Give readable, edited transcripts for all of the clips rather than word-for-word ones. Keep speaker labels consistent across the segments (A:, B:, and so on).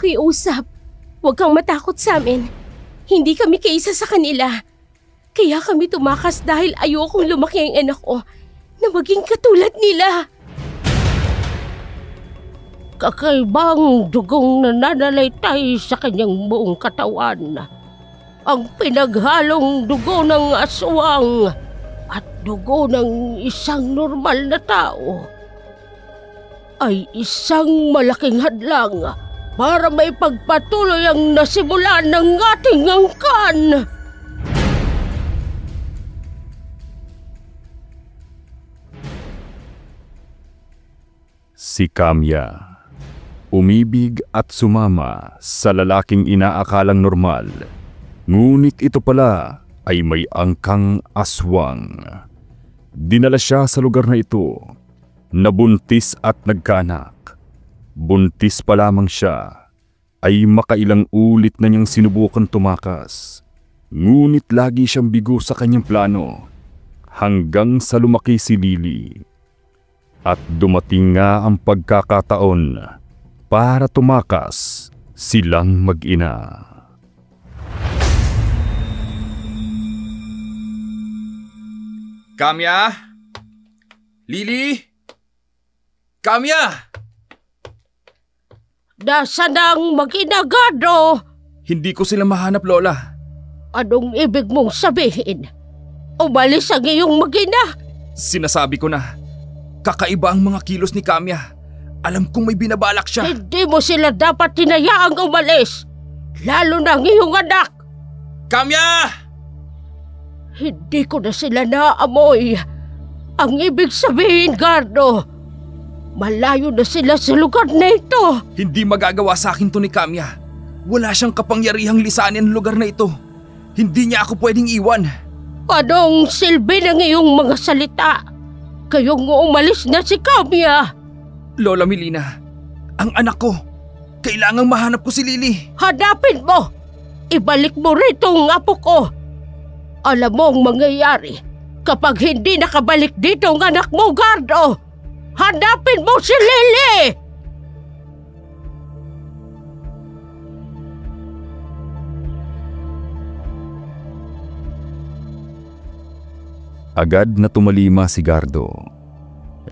A: pakiusap. Huwag kang matakot sa amin. Hindi kami kaisa sa kanila. Kaya kami tumakas dahil ayokong lumaki ang anak ko na maging katulad nila. Kakaibang dugong nananalaytay sa kanyang buong katawan. Ang pinaghalong dugo ng aswang at dugo ng isang normal na tao ay isang malaking hadlang para maipagpatuloy ang nasimulan ng ating angkan.
B: Si Kamya umibig at sumama sa lalaking inaakalang normal, ngunit ito pala ay may angkang aswang. Dinala siya sa lugar na ito, nabuntis at nagkaanak. Buntis pa lamang siya, ay makailang ulit na niyang sinubukan tumakas. Ngunit lagi siyang bigo sa kanyang plano, hanggang sa lumaki si Lily. At dumating nga ang pagkakataon para tumakas silang mag-ina.
C: Kamya? Lily? Kamya!
A: Nasaan ang mag-ina, Gardo?
C: Hindi ko sila mahanap, Lola.
A: Anong ibig mong sabihin? Umalis ang iyong mag-ina?
C: Sinasabi ko na, kakaiba ang mga kilos ni Kamya. Alam kong may binabalak siya.
A: Hindi mo sila dapat hinayaang umalis, lalo na ang iyong anak.
C: Kamya!
A: Hindi ko na sila naamoy. Ang ibig sabihin, Gardo, malayo na sila sa lugar na ito.
C: Hindi magagawa sa akin to ni Kamya. Wala siyang kapangyarihang lisanin ang lugar na ito. Hindi niya ako pwedeng iwan.
A: Anong silbi ng iyong mga salita? Kayong umalis na si Kamya.
C: Lola Melina, ang anak ko. Kailangang mahanap ko si Lily.
A: Hanapin mo! Ibalik mo rito ang apo ko. Alam mo ang mangyayari kapag hindi nakabalik dito ang anak mo, Gardo. Hanapin mo si Lily!
B: Agad na tumalima si Gardo.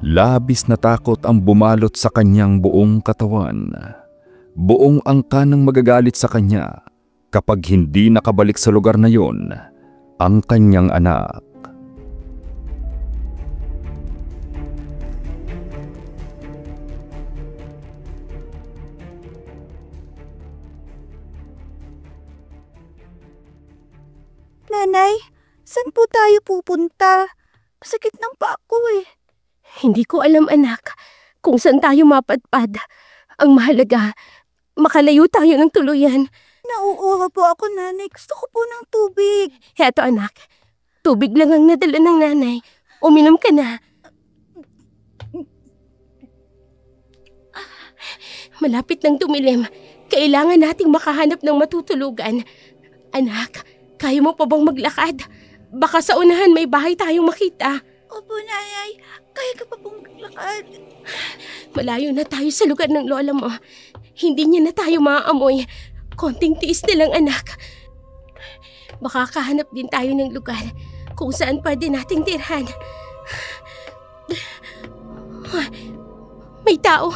B: Labis na takot ang bumalot sa kanyang buong katawan. Buong angkan ng magagalit sa kanya kapag hindi nakabalik sa lugar na yon ang kanyang anak.
D: Nanay, saan po tayo pupunta? Masakit ng paa ko eh.
A: Hindi ko alam, anak, kung saan tayo mapadpad. Ang mahalaga, makalayo tayo ng tuluyan.
D: Nauuhaw po ako, nanay. Gusto ko po ng tubig.
A: Heto, anak. Tubig lang ang nadala ng nanay. Uminom ka na. Malapit nang tumilim. Kailangan nating makahanap ng matutulugan. Anak, kaya mo pa bang maglakad? Baka sa unahan may bahay tayong makita.
D: Opo, nanay. Kaya ka pa pong maglakad.
A: Malayo na tayo sa lugar ng lola mo. Hindi niya na tayo maaamoy. Konting tiis na lang, anak. Baka kahanap din tayo ng lugar kung saan pwede nating tirhan. May tao.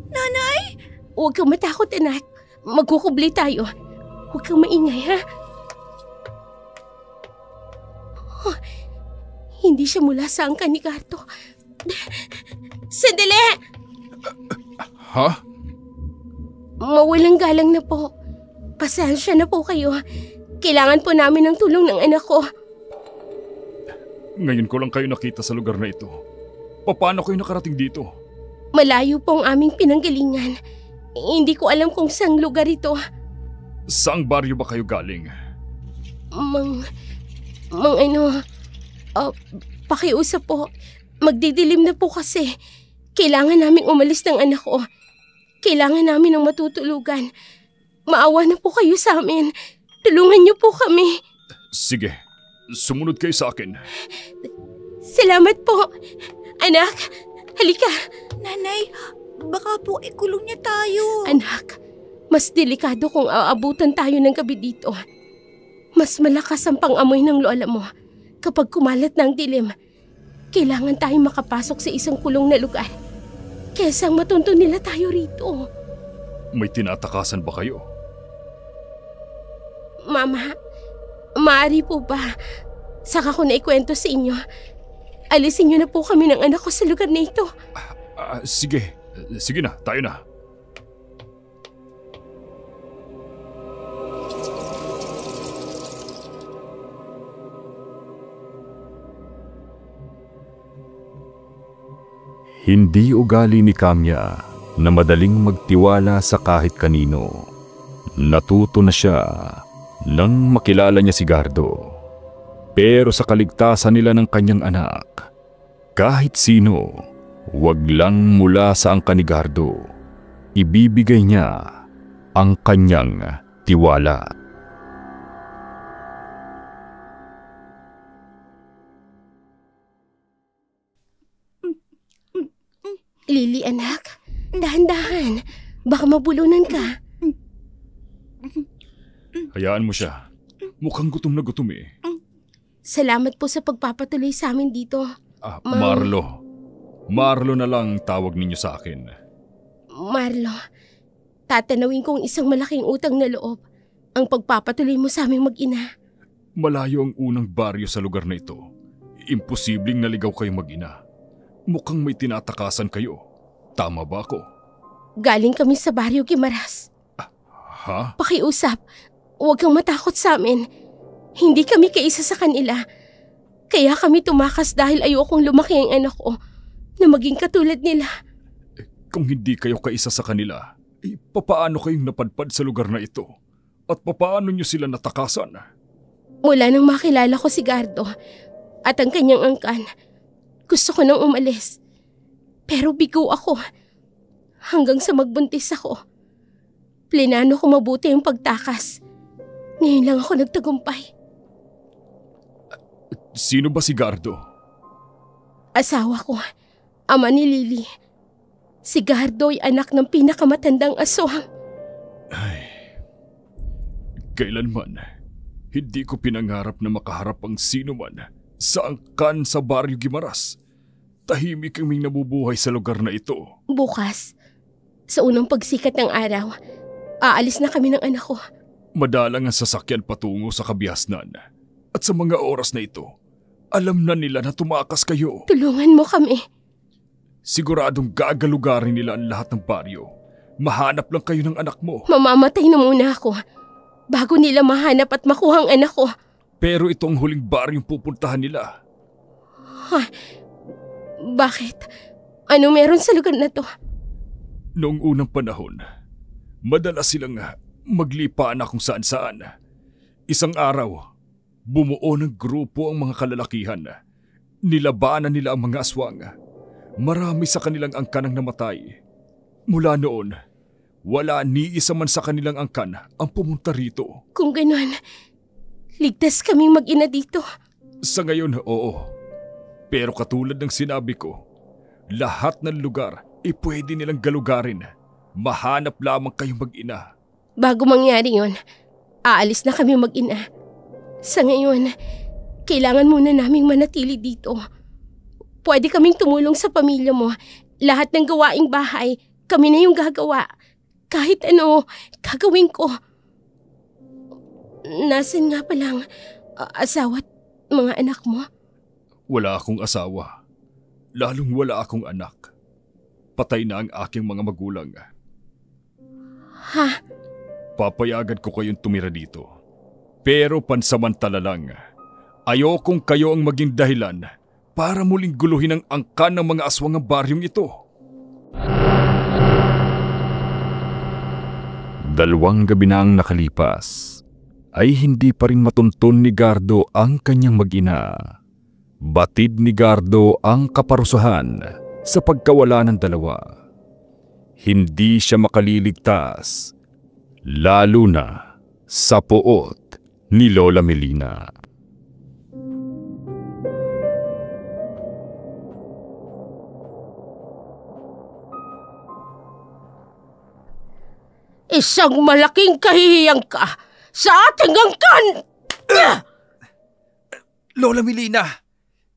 D: Nanay?
A: Huwag kang matakot, anak. Magkukubli tayo. Huwag kang maingay, ha? Hindi siya mula sa angkan ni Gardo. Sandali!
C: Ha?
A: Mawalang galang na po. Pasensya na po kayo. Kailangan po namin ng tulong ng anak ko.
B: Ngayon ko lang kayo nakita sa lugar na ito. Paano kayo nakarating dito?
A: Malayo po ang aming pinanggalingan. Hindi ko alam kung saang lugar ito.
B: Saang baryo ba kayo galing?
A: Pakiusap po. Magdidilim na po kasi. Kailangan naming umalis ng anak ko. Kailangan namin ng matutulugan. Maawa na po kayo sa amin. Tulungan niyo po kami.
B: Sige, sumunod kayo sa akin.
A: Salamat po. Anak, halika.
D: Nanay, baka po ikulong niya tayo.
A: Anak, Mas delikado kung aabutan tayo ng gabi dito. Mas malakas ang pang-amoy ng lola mo. Kapag kumalat na ang dilim, kailangan tayong makapasok sa isang kulong na lugar. Kesa matuntun nila tayo rito.
B: May tinatakasan ba kayo?
A: Mama, maaari po ba? Saka ko na ikwento sa inyo. Alisin niyo na po kami ng anak ko sa lugar na ito.
B: Sige. Sige na, tayo na. Hindi ugali ni Kamya na madaling magtiwala sa kahit kanino. Natuto na siya nang makilala niya si Gardo. Pero sa kaligtasan nila ng kanyang anak, kahit sino, wag lang mula sa angkan ni Gardo, ibibigay niya ang kanyang tiwala.
A: Lily, anak, dahan-dahan. Baka mabulunan ka.
B: Hayaan mo siya. Mukhang gutom na gutom eh.
A: Salamat po sa pagpapatuloy sa amin dito.
B: Marlo. Marlo na lang tawag ninyo sa akin.
A: Marlo, tatanawin kong isang malaking utang na loob ang pagpapatuloy mo sa aming mag-ina.
B: Malayo ang unang baryo sa lugar na ito. Imposibleng naligaw kayo mag-ina. Mukhang may tinatakasan kayo. Tama ba ako?
A: Galing kami sa Baryo Guimaras.
B: Ha?
A: Pakiusap, huwag kang matakot sa amin. Hindi kami kaisa sa kanila. Kaya kami tumakas dahil ayokong lumaki ang anak ko na maging katulad nila.
B: Kung hindi kayo kaisa sa kanila, papaano kayong napadpad sa lugar na ito? At papaano nyo sila natakasan?
A: Mula nang makilala ko si Gardo at ang kanyang angkan, gusto ko nang umalis. Pero bigo ako. Hanggang sa magbuntis ako. Plinano ko mabuti yung pagtakas. Ngayon lang ako nagtagumpay.
B: Sino ba si Gardo?
A: Asawa ko, ama ni Lily. Si Gardo ay anak ng pinakamatandang aswang.
B: Ay, kailanman, hindi ko pinangarap na makaharap ang sino man sa angkan sa Baryo Guimaras. Tahimik kaming nabubuhay sa lugar na ito.
A: Bukas, sa unang pagsikat ng araw, aalis na kami ng anak ko.
B: Madalang ang sasakyan patungo sa Kabiasnan. At sa mga oras na ito, alam na nila na tumakas kayo.
A: Tulungan mo kami.
B: Siguradong gagalugarin nila ang lahat ng baryo. Mahanap lang kayo ng anak mo.
A: Mamamatay na muna ako bago nila mahanap at makuha ang anak ko.
B: Pero ito ang huling baryong pupuntahan nila.
A: Bakit? Ano meron sa lugar na to?
B: Noong unang panahon, madalas silang maglipaan na kung saan-saan. Isang araw, bumuo ng grupo ang mga kalalakihan. Nilabanan nila ang mga aswang. Marami sa kanilang angkan ang namatay. Mula noon, wala ni isa man sa kanilang angkan ang pumunta rito.
A: Kung ganon, ligtas kaming mag-ina dito.
B: Sa ngayon, oo. Pero katulad ng sinabi ko, lahat ng lugar pwede nilang galugarin. Mahanap lamang kayong mag-ina.
A: Bago mangyari yon, aalis na kami mag-ina. Sa ngayon, kailangan muna naming manatili dito. Pwede kaming tumulong sa pamilya mo. Lahat ng gawaing bahay, kami na yung gagawa. Kahit ano, gagawin ko. Nasaan nga palang asawa at mga anak mo?
B: Wala akong asawa. Lalong wala akong anak. Patay na ang aking mga magulang.
A: Ha?
B: Papayagan ko kayong tumira dito. Pero pansamantala lang. Ayokong kayo ang maging dahilan para muling guluhin ang angkan ng mga aswang ng baryong ito. 2 gabi na ang nakalipas, ay hindi pa rin matunton ni Gardo ang kanyang mag-ina. Batid ni Gardo ang kaparusahan sa pagkawala ng dalawa. Hindi siya makaliligtas, lalo na sa poot ni Lola Melina.
A: Isang malaking kahihiyang ka sa ating angkan!
C: Lola Melina,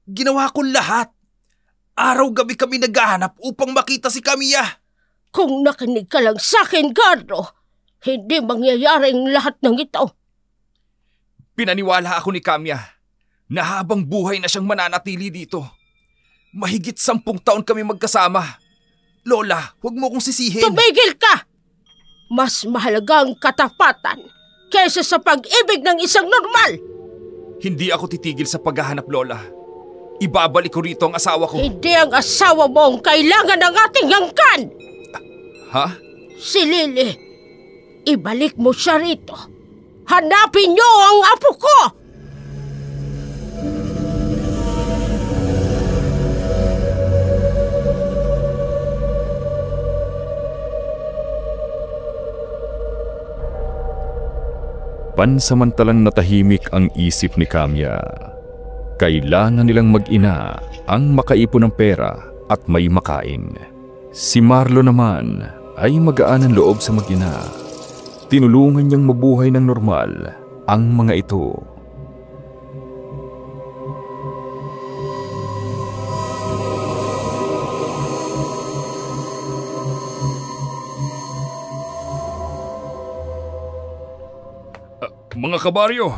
C: ginawa ko lahat. Araw-gabi kami naghahanap upang makita si Camilla.
A: Kung nakinig ka lang sa akin, Carlo, hindi mangyayaring lahat ng ito.
C: Pinaniwala ako ni Camilla na habang buhay na siyang mananatili dito. Mahigit 10 taon kami magkasama. Lola, huwag mo kong sisihin.
A: Tumigil ka! Mas mahalaga ang katapatan kaysa sa pag-ibig ng isang normal.
C: Hindi ako titigil sa paghahanap, Lola. Ibabalik ko rito ang asawa ko.
A: Hindi ang asawa mo ang kailangan ng ating angkan.
C: Ha?
A: Si Lily, ibalik mo siya rito. Hanapin niyo ang apo ko!
B: Pansamantalang natahimik ang isip ni Camilla. Kailangan nilang mag-ina ang makaipon ng pera at may makain. Si Marlo naman ay magaan ang loob sa mag-ina. Tinulungan niyang mabuhay ng normal ang mga ito.
C: Mga kabaryo,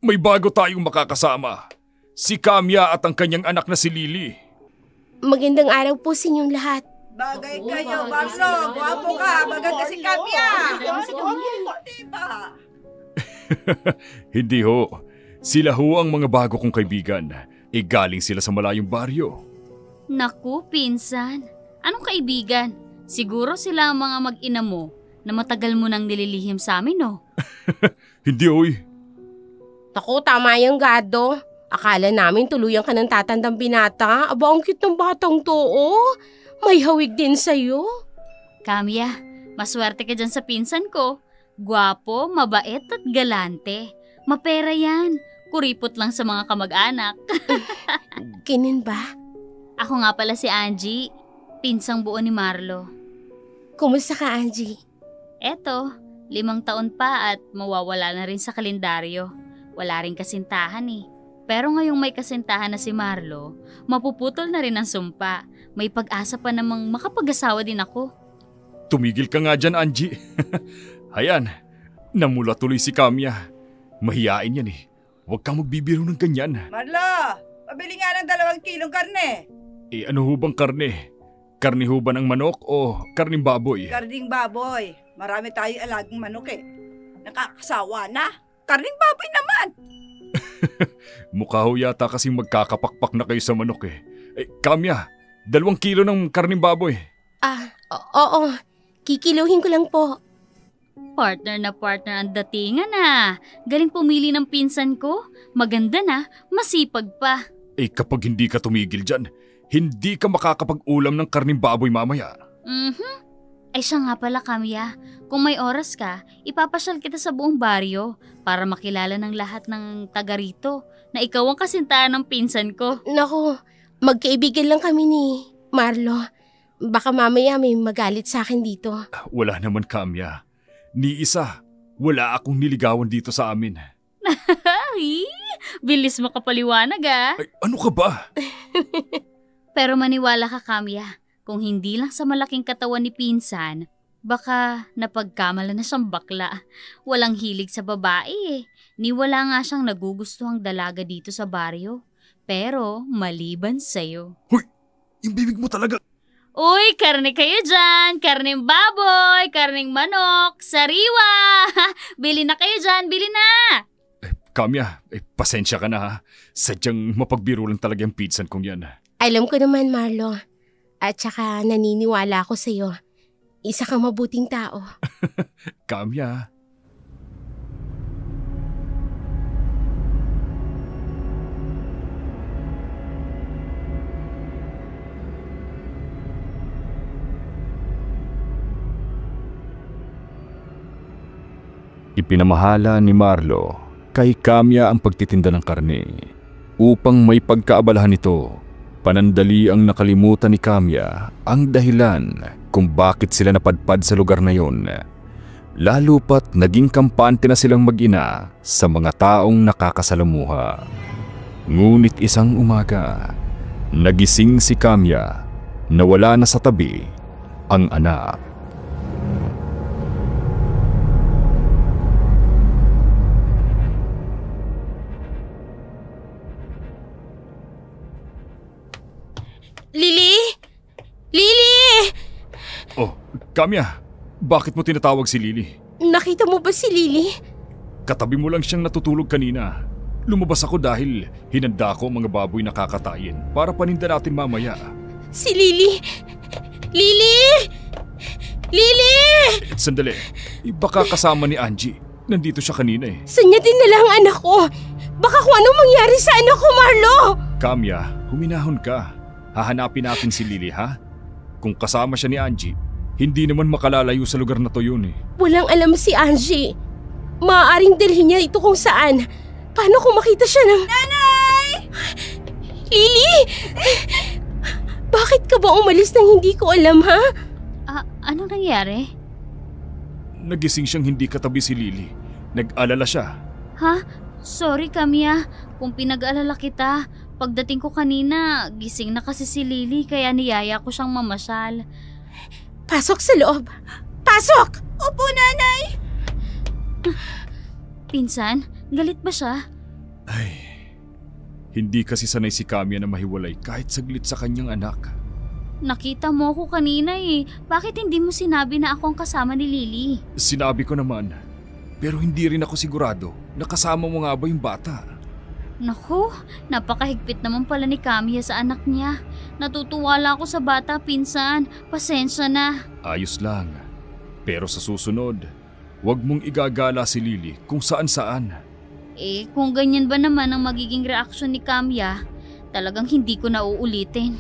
C: may bago tayong makakasama. Si Camilla at ang kanyang anak na si Lily.
A: Magandang araw po sa inyong lahat.
D: Bagay kayo, Marlo. Guwapo ka. Maganda si Camilla. Diba?
C: Hindi ho. Sila ho ang mga bago kong kaibigan. Galing sila sa malayong baryo.
E: Naku, pinsan. Anong kaibigan? Siguro sila ang mga mag-ina mo na matagal mo nang nililihim sa amin, no?
C: Hindi hoy.
A: Naku, tama yung Gado. Akala namin tuluyan ka ng tatandang binata. Aba, ang cute ng batang to, oh. May hawig din sa'yo.
E: Camilla, maswerte ka dyan sa pinsan ko. Gwapo, mabait at galante. Mapera yan. Kuripot lang sa mga kamag-anak.
A: Ganun ba?
E: Ako nga pala si Angie, pinsang buo ni Marlo.
A: Kumusta ka, Angie?
E: Eto, 5 taon pa at mawawala na rin sa kalendaryo. Wala rin kasintahan eh. Pero ngayong may kasintahan na si Marlo, mapuputol na rin ang sumpa. May pag-asa pa namang makapag-asawa din ako.
C: Tumigil ka nga dyan, Angie. Hayan, namula tuloy si Camilla. Mahiyain yan eh. Huwag kang magbibiro ng ganyan.
D: Marlo, pabili nga ng 2 kilong karne.
C: Ano ho bang karne? Karne ho ba ng manok o karning baboy?
D: Karning baboy. Marami tayong alagang manok eh. Nakakasawa na. Karning baboy naman.
C: Mukha ho yata kasing magkakapakpak na kayo sa manok eh. Camilla, 2 kilo ng karning baboy.
A: Oo. Kikiluhin ko lang po.
E: Partner na partner ang datingan ah. Galing pumili ng pinsan ko. Maganda na, masipag pa.
C: Kapag hindi ka tumigil dyan, hindi ka makakapag-ulam ng karning baboy mamaya.
E: Ay siya nga pala, Camilla. Kung may oras ka, ipapasyal kita sa buong baryo para makilala ng lahat ng taga rito na ikaw ang kasintahan ng pinsan ko.
A: Naku, magkaibigan lang kami ni Marlo. Baka mamaya may magalit sa akin dito.
C: Wala naman, Camilla. Ni isa, wala akong niligawan dito sa amin.
E: Ay, bilis makapaliwanag ah.
C: Ano ka ba?
E: Pero maniwala ka, Camilla. Kung hindi lang sa malaking katawan ni pinsan, baka napagkamala na siyang bakla. Walang hilig sa babae eh. Ni wala nga siyang nagugustuhang dalaga dito sa baryo. Pero maliban sa'yo.
C: Hoy! Yung bibig mo talaga!
E: Uy, karne kayo dyan! Karneng baboy, karneng manok, sariwa! Bili na kayo dyan, bili na!
C: Camilla, pasensya ka na ha. Sadyang mapagbiro lang talaga yung pinsan kong yan.
A: Alam ko naman, Marlo. At saka naniniwala ako sa'yo. Isa kang mabuting tao.
C: Camilla.
B: Ipinamahala ni Marlo kay Camilla ang pagtitinda ng karne. Upang may pagkaabalahan nito, panandali ang nakalimutan ni Camilla ang dahilan kung bakit sila napadpad sa lugar na yon. Lalo pat naging kampante na silang mag-ina sa mga taong nakakasalamuha. Ngunit isang umaga, nagising si Kamya na wala na sa tabi ang anak.
A: Lily! Lily!
C: Oh, Kamya, bakit mo tinatawag si Lily?
A: Nakita mo ba si Lily?
C: Katabi mo lang siyang natutulog kanina. Lumabas ako dahil hinanda ko ang mga baboy na kakatayin para paninda natin mamaya.
A: Si Lily! Lily! Lily!
C: Sandali, baka kasama ni Angie. Nandito siya kanina eh.
A: Saan niya dinala ang anak ko? Baka kung anong mangyari sa anak ko, Marlo!
C: Kamya, huminahon ka. Hahanapin natin si Lily, ha? Kung kasama siya ni Angie, hindi naman makalalayo sa lugar na to yun eh.
A: Walang alam si Angie. Maaaring dalhin niya ito kung saan. Paano kung makita siya ng... Nanay! Lily! Bakit ka ba umalis nang hindi ko alam, ha?
E: Anong nangyari?
C: Nagising siyang hindi katabi si Lily. Nag-alala siya.
E: Ha? Sorry, Kamya. Kung pinag-alala kita, pagdating ko kanina, gising na kasi si Lily kaya niyaya ko siyang mamasyal.
A: Pasok sa loob. Pasok!
D: Opo, Nanay!
E: Pinsan, galit ba siya?
C: Ay, hindi kasi sanay si Kamya na mahiwalay kahit saglit sa kanyang anak.
E: Nakita mo ako kanina eh. Bakit hindi mo sinabi na ako ang kasama ni Lily?
C: Sinabi ko naman, pero hindi rin ako sigurado na kasama mo nga ba yung bata.
E: Naku, napakahigpit naman pala ni Kamya sa anak niya. Natutuwala ako sa bata, pinsan. Pasensya na.
C: Ayos lang. Pero sa susunod, huwag mong igagala si Lily kung saan-saan.
E: Kung ganyan ba naman ang magiging reaksyon ni Kamya, talagang hindi ko na uulitin.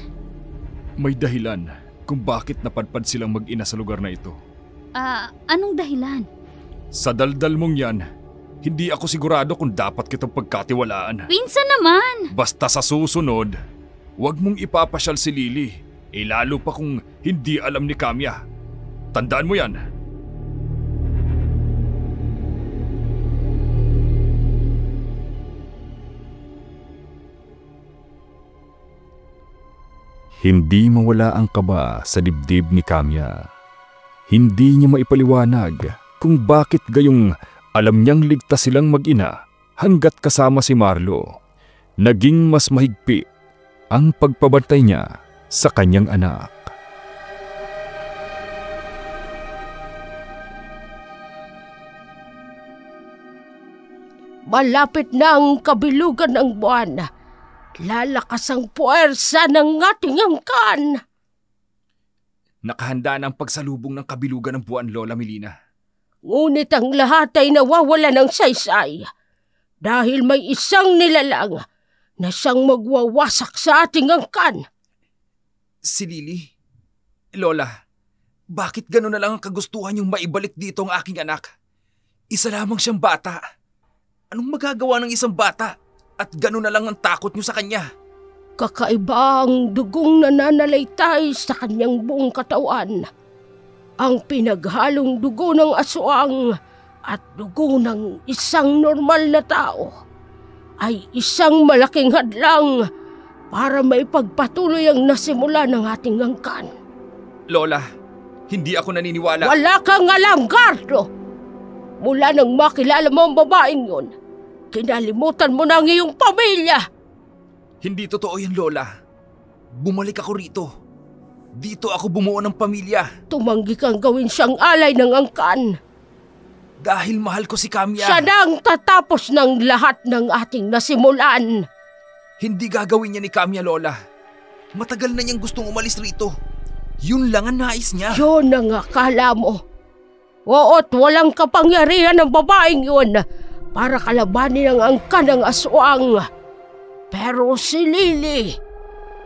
C: May dahilan kung bakit napadpad silang mag-ina sa lugar na ito.
E: Anong dahilan?
C: Sa daldal mong yan, hindi ako sigurado kung dapat kitang pagkatiwalaan.
E: Pinsan naman!
C: Basta sa susunod, huwag mong ipapasyal si Lily. Lalo pa kung hindi alam ni Kamya. Tandaan mo yan.
B: Hindi mawala ang kaba sa dibdib ni Kamya. Hindi niya maipaliwanag kung bakit gayong alam niyang ligtas silang mag-ina hanggat kasama si Marlo. Naging mas mahigpit ang pagpabantay niya sa kanyang anak.
A: Malapit na ang kabilugan ng buwan. Lalakas ang puwersa ng ating angkan.
C: Nakahanda na ang pagsalubong ng kabilugan ng buwan, Lola Melina.
A: Ngunit ang lahat ay nawawala ng saysay dahil may isang nilalang na siyang magwawasak sa ating angkan.
C: Si Lily? Lola, bakit gano'n na lang ang kagustuhan niyong maibalik dito ang aking anak? Isa lamang siyang bata. Anong magagawa ng isang bata? At gano'n na lang ang takot niyo sa kanya.
A: Kakaiba ang dugong nananalaytay sa kanyang buong katawan. Ang pinaghalong dugo ng aswang at dugo ng isang normal na tao ay isang malaking hadlang para maipagpatuloy ang nasimula ng ating angkan.
C: Lola, hindi ako naniniwala.
A: Wala kang alam, Gardo! Mula nang makilala mo ang babaeng yun, kinalimutan mo na ang iyong pamilya!
C: Hindi totoo yan, Lola. Bumalik ako rito. Dito ako bumuo ng pamilya.
A: Tumanggi kang gawin siyang alay ng angkan.
C: Dahil mahal ko si Kamya.
A: Siya na ang tatapos ng lahat ng ating nasimulan.
C: Hindi gagawin niya ni Kamya, Lola. Matagal na niyang gustong umalis rito. Yun lang ang nais niya.
A: Yun ang akala mo. Oo't walang kapangyarihan ng babaeng yun para kalabanin ang angkan ng aswang. Pero si Lily,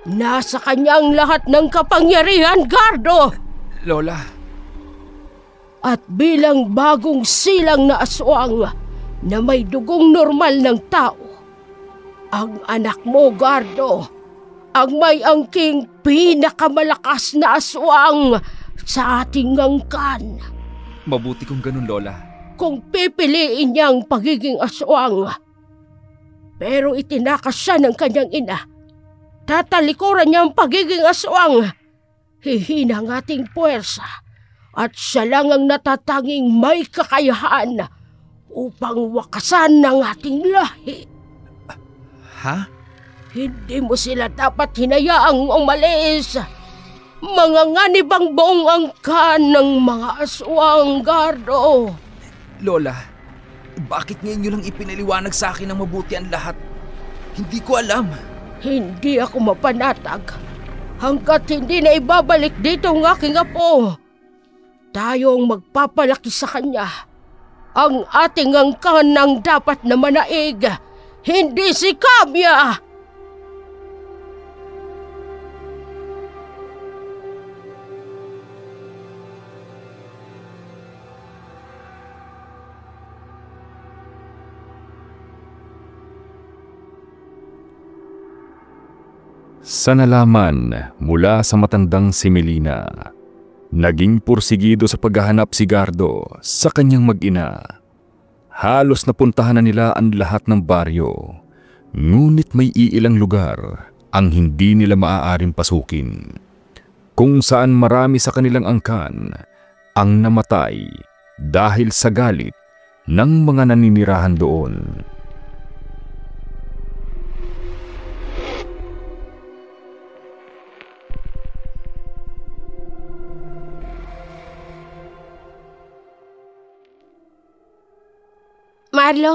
A: nasa kanyang lahat ng kapangyarihan, Gardo!
C: Lola.
A: At bilang bagong silang na aswang na may dugong normal ng tao, ang anak mo, Gardo, ang may angking pinakamalakas na aswang sa ating angkan.
C: Mabuti kung ganun, Lola.
A: Kung pipiliin niya ang pagiging aswang, pero itinakas siya ng kanyang ina, tatalikuran niya ang pagiging aswang. Hihina ang ating puwersa at siya lang ang natatanging may kakayahan upang wakasan ng ating lahi.
C: Ha?
A: Hindi mo sila dapat hinayaang umalis. Mga nganib ang buong angkan ng mga aswang, Gardo.
C: Lola, bakit ngayon nyo lang ipinaliwanag sa akin ng mabuti ang lahat? Hindi ko alam.
A: Hindi ako mapanatag hanggat hindi na ibabalik dito ang aking apo. Tayo ang magpapalaki sa kanya. Ang ating angkan ang dapat na manaig, hindi si Kamya.
B: Sa nalaman mula sa matandang si Melina, naging pursigido sa paghahanap si Gardo sa kanyang mag-ina. Halos napuntahan na nila ang lahat ng baryo, ngunit may iilang lugar ang hindi nila maaaring pasukin, kung saan marami sa kanilang angkan ang namatay dahil sa galit ng mga naninirahan doon.
A: Marlo,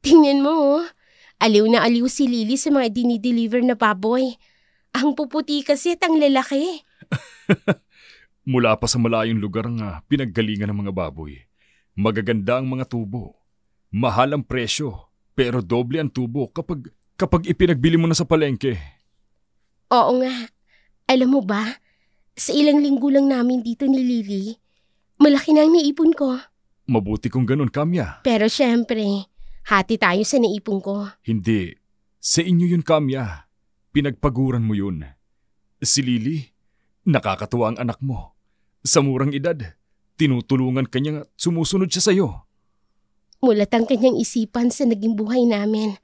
A: tingnan mo. Aliw na aliw si Lily sa mga dinideliver na baboy. Ang puputi kasi at ang lalaki.
B: Mula pa sa malayong lugar nga pinaggalingan ng mga baboy. Magaganda ang mga tubo. Mahal ang presyo, pero doble ang tubo kapag ipinagbili mo na sa palengke.
A: Oo nga. Alam mo ba, sa ilang linggo lang namin dito ni Lily, malaki na ang naipon ko.
B: Mabuti kung ganun, Kamya.
A: Pero syempre, hati tayo sa naipon ko.
B: Hindi. Sa inyo yun, Kamya. Pinagpaguran mo yun. Si Lily, nakakatuwa ang anak mo. Sa murang edad, tinutulungan kanya at sumusunod siya sa'yo.
A: Mulat ang kanyang isipan sa naging buhay namin.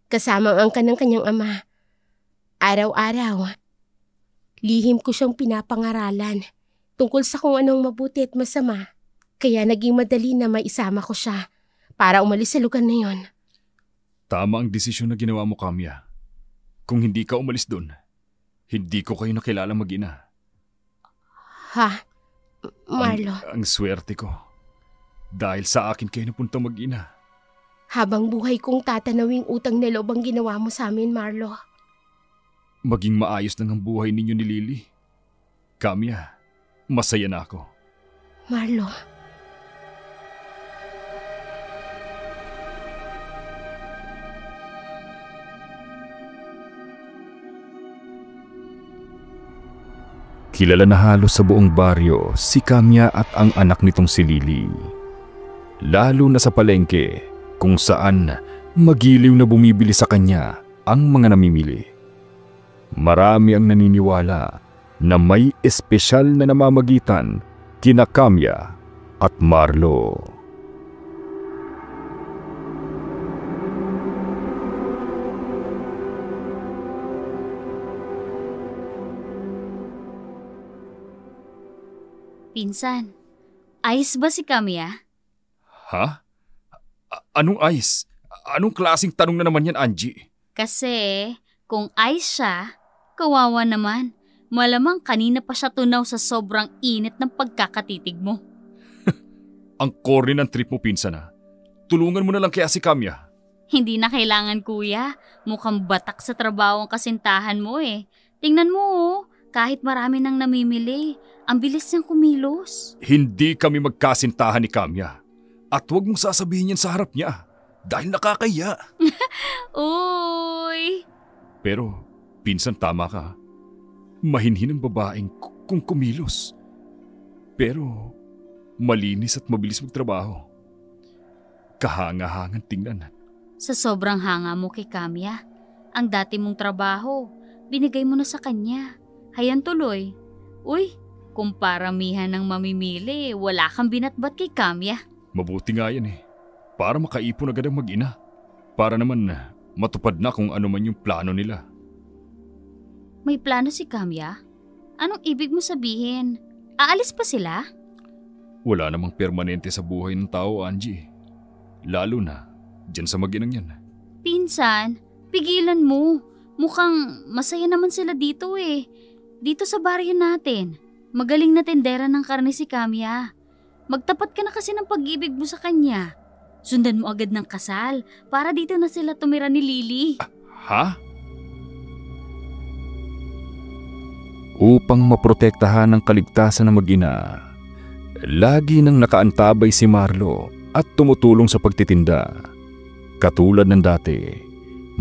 A: Kasama ang angkan ng kanyang ama. Araw-araw, lihim ko siyang pinapangaralan tungkol sa kung anong mabuti at masama. Kaya naging madali na maisama ko siya para umalis sa lugar na yon.
B: Tama ang desisyon na ginawa mo, Kamya. Kung hindi ka umalis doon, hindi ko kayo nakilala mag-ina.
A: Ha? Marlo?
B: Ang swerte ko. Dahil sa akin kayo napunta mag-ina.
A: Habang buhay kong tatanawing utang na loob ang ginawa mo sa amin, Marlo.
B: Maging maayos lang ang buhay ninyo ni Lily. Kamya, masaya na ako.
A: Marlo.
B: Kilala na halos sa buong baryo si Kamya at ang anak nitong si Lily. Lalo na sa palengke kung saan magiliw na bumibili sa kanya ang mga namimili. Marami ang naniniwala na may espesyal na namamagitan kina Kamya at Marlo.
E: Pinsan, ayos ba si Kamya?
B: Ha? Anong ice? Anong klaseng tanong na naman yan, Angie?
E: Kasi kung ayos siya, kawawa naman. Malamang kanina pa siya tunaw sa sobrang init ng pagkakatitig mo.
B: Ang corny ng trip mo, pinsan ha. Tulungan mo na lang kaya si Kamya.
E: Hindi na kailangan, kuya. Mukhang batak sa trabaho ang kasintahan mo eh. Tingnan mo oh, kahit marami nang namimili, ang bilis niyang kumilos.
B: Hindi kami magkasintahan ni Kamya. At huwag mong sasabihin yan sa harap niya. Dahil nakakaya.
E: Uy!
B: Pero, pinsan tama ka. Mahinhin ang babaeng kung kumilos. Pero, malinis at mabilis magtrabaho. Kahanga-hangan tingnan.
E: Sa sobrang hanga mo kay Kamya, ang dati mong trabaho, binigay mo na sa kanya. Hayan tuloy. Uy, Kung paramihan ng mamimili, wala kang binatbat kay Kamya.
B: Mabuti nga yan eh. Para makaipon agad ang mag-ina. Para naman matupad na kung ano man yung plano nila.
E: May plano si Kamya? Anong ibig mo sabihin? Aalis pa sila?
B: Wala namang permanente sa buhay ng tao, Angie. Lalo na dyan sa mag-inang yan.
E: Pinsan, pigilan mo. Mukhang masaya naman sila dito eh. Dito sa baryo natin. Magaling na tendera ng karne si Kamya. Magtapat ka na kasi ng pag-ibig mo sa kanya. Sundan mo agad ng kasal para dito na sila tumira ni Lily.
B: Ha? Upang maprotektahan ang kaligtasan ng mag-ina, lagi nang nakaantabay si Marlo at tumutulong sa pagtitinda. Katulad ng dati,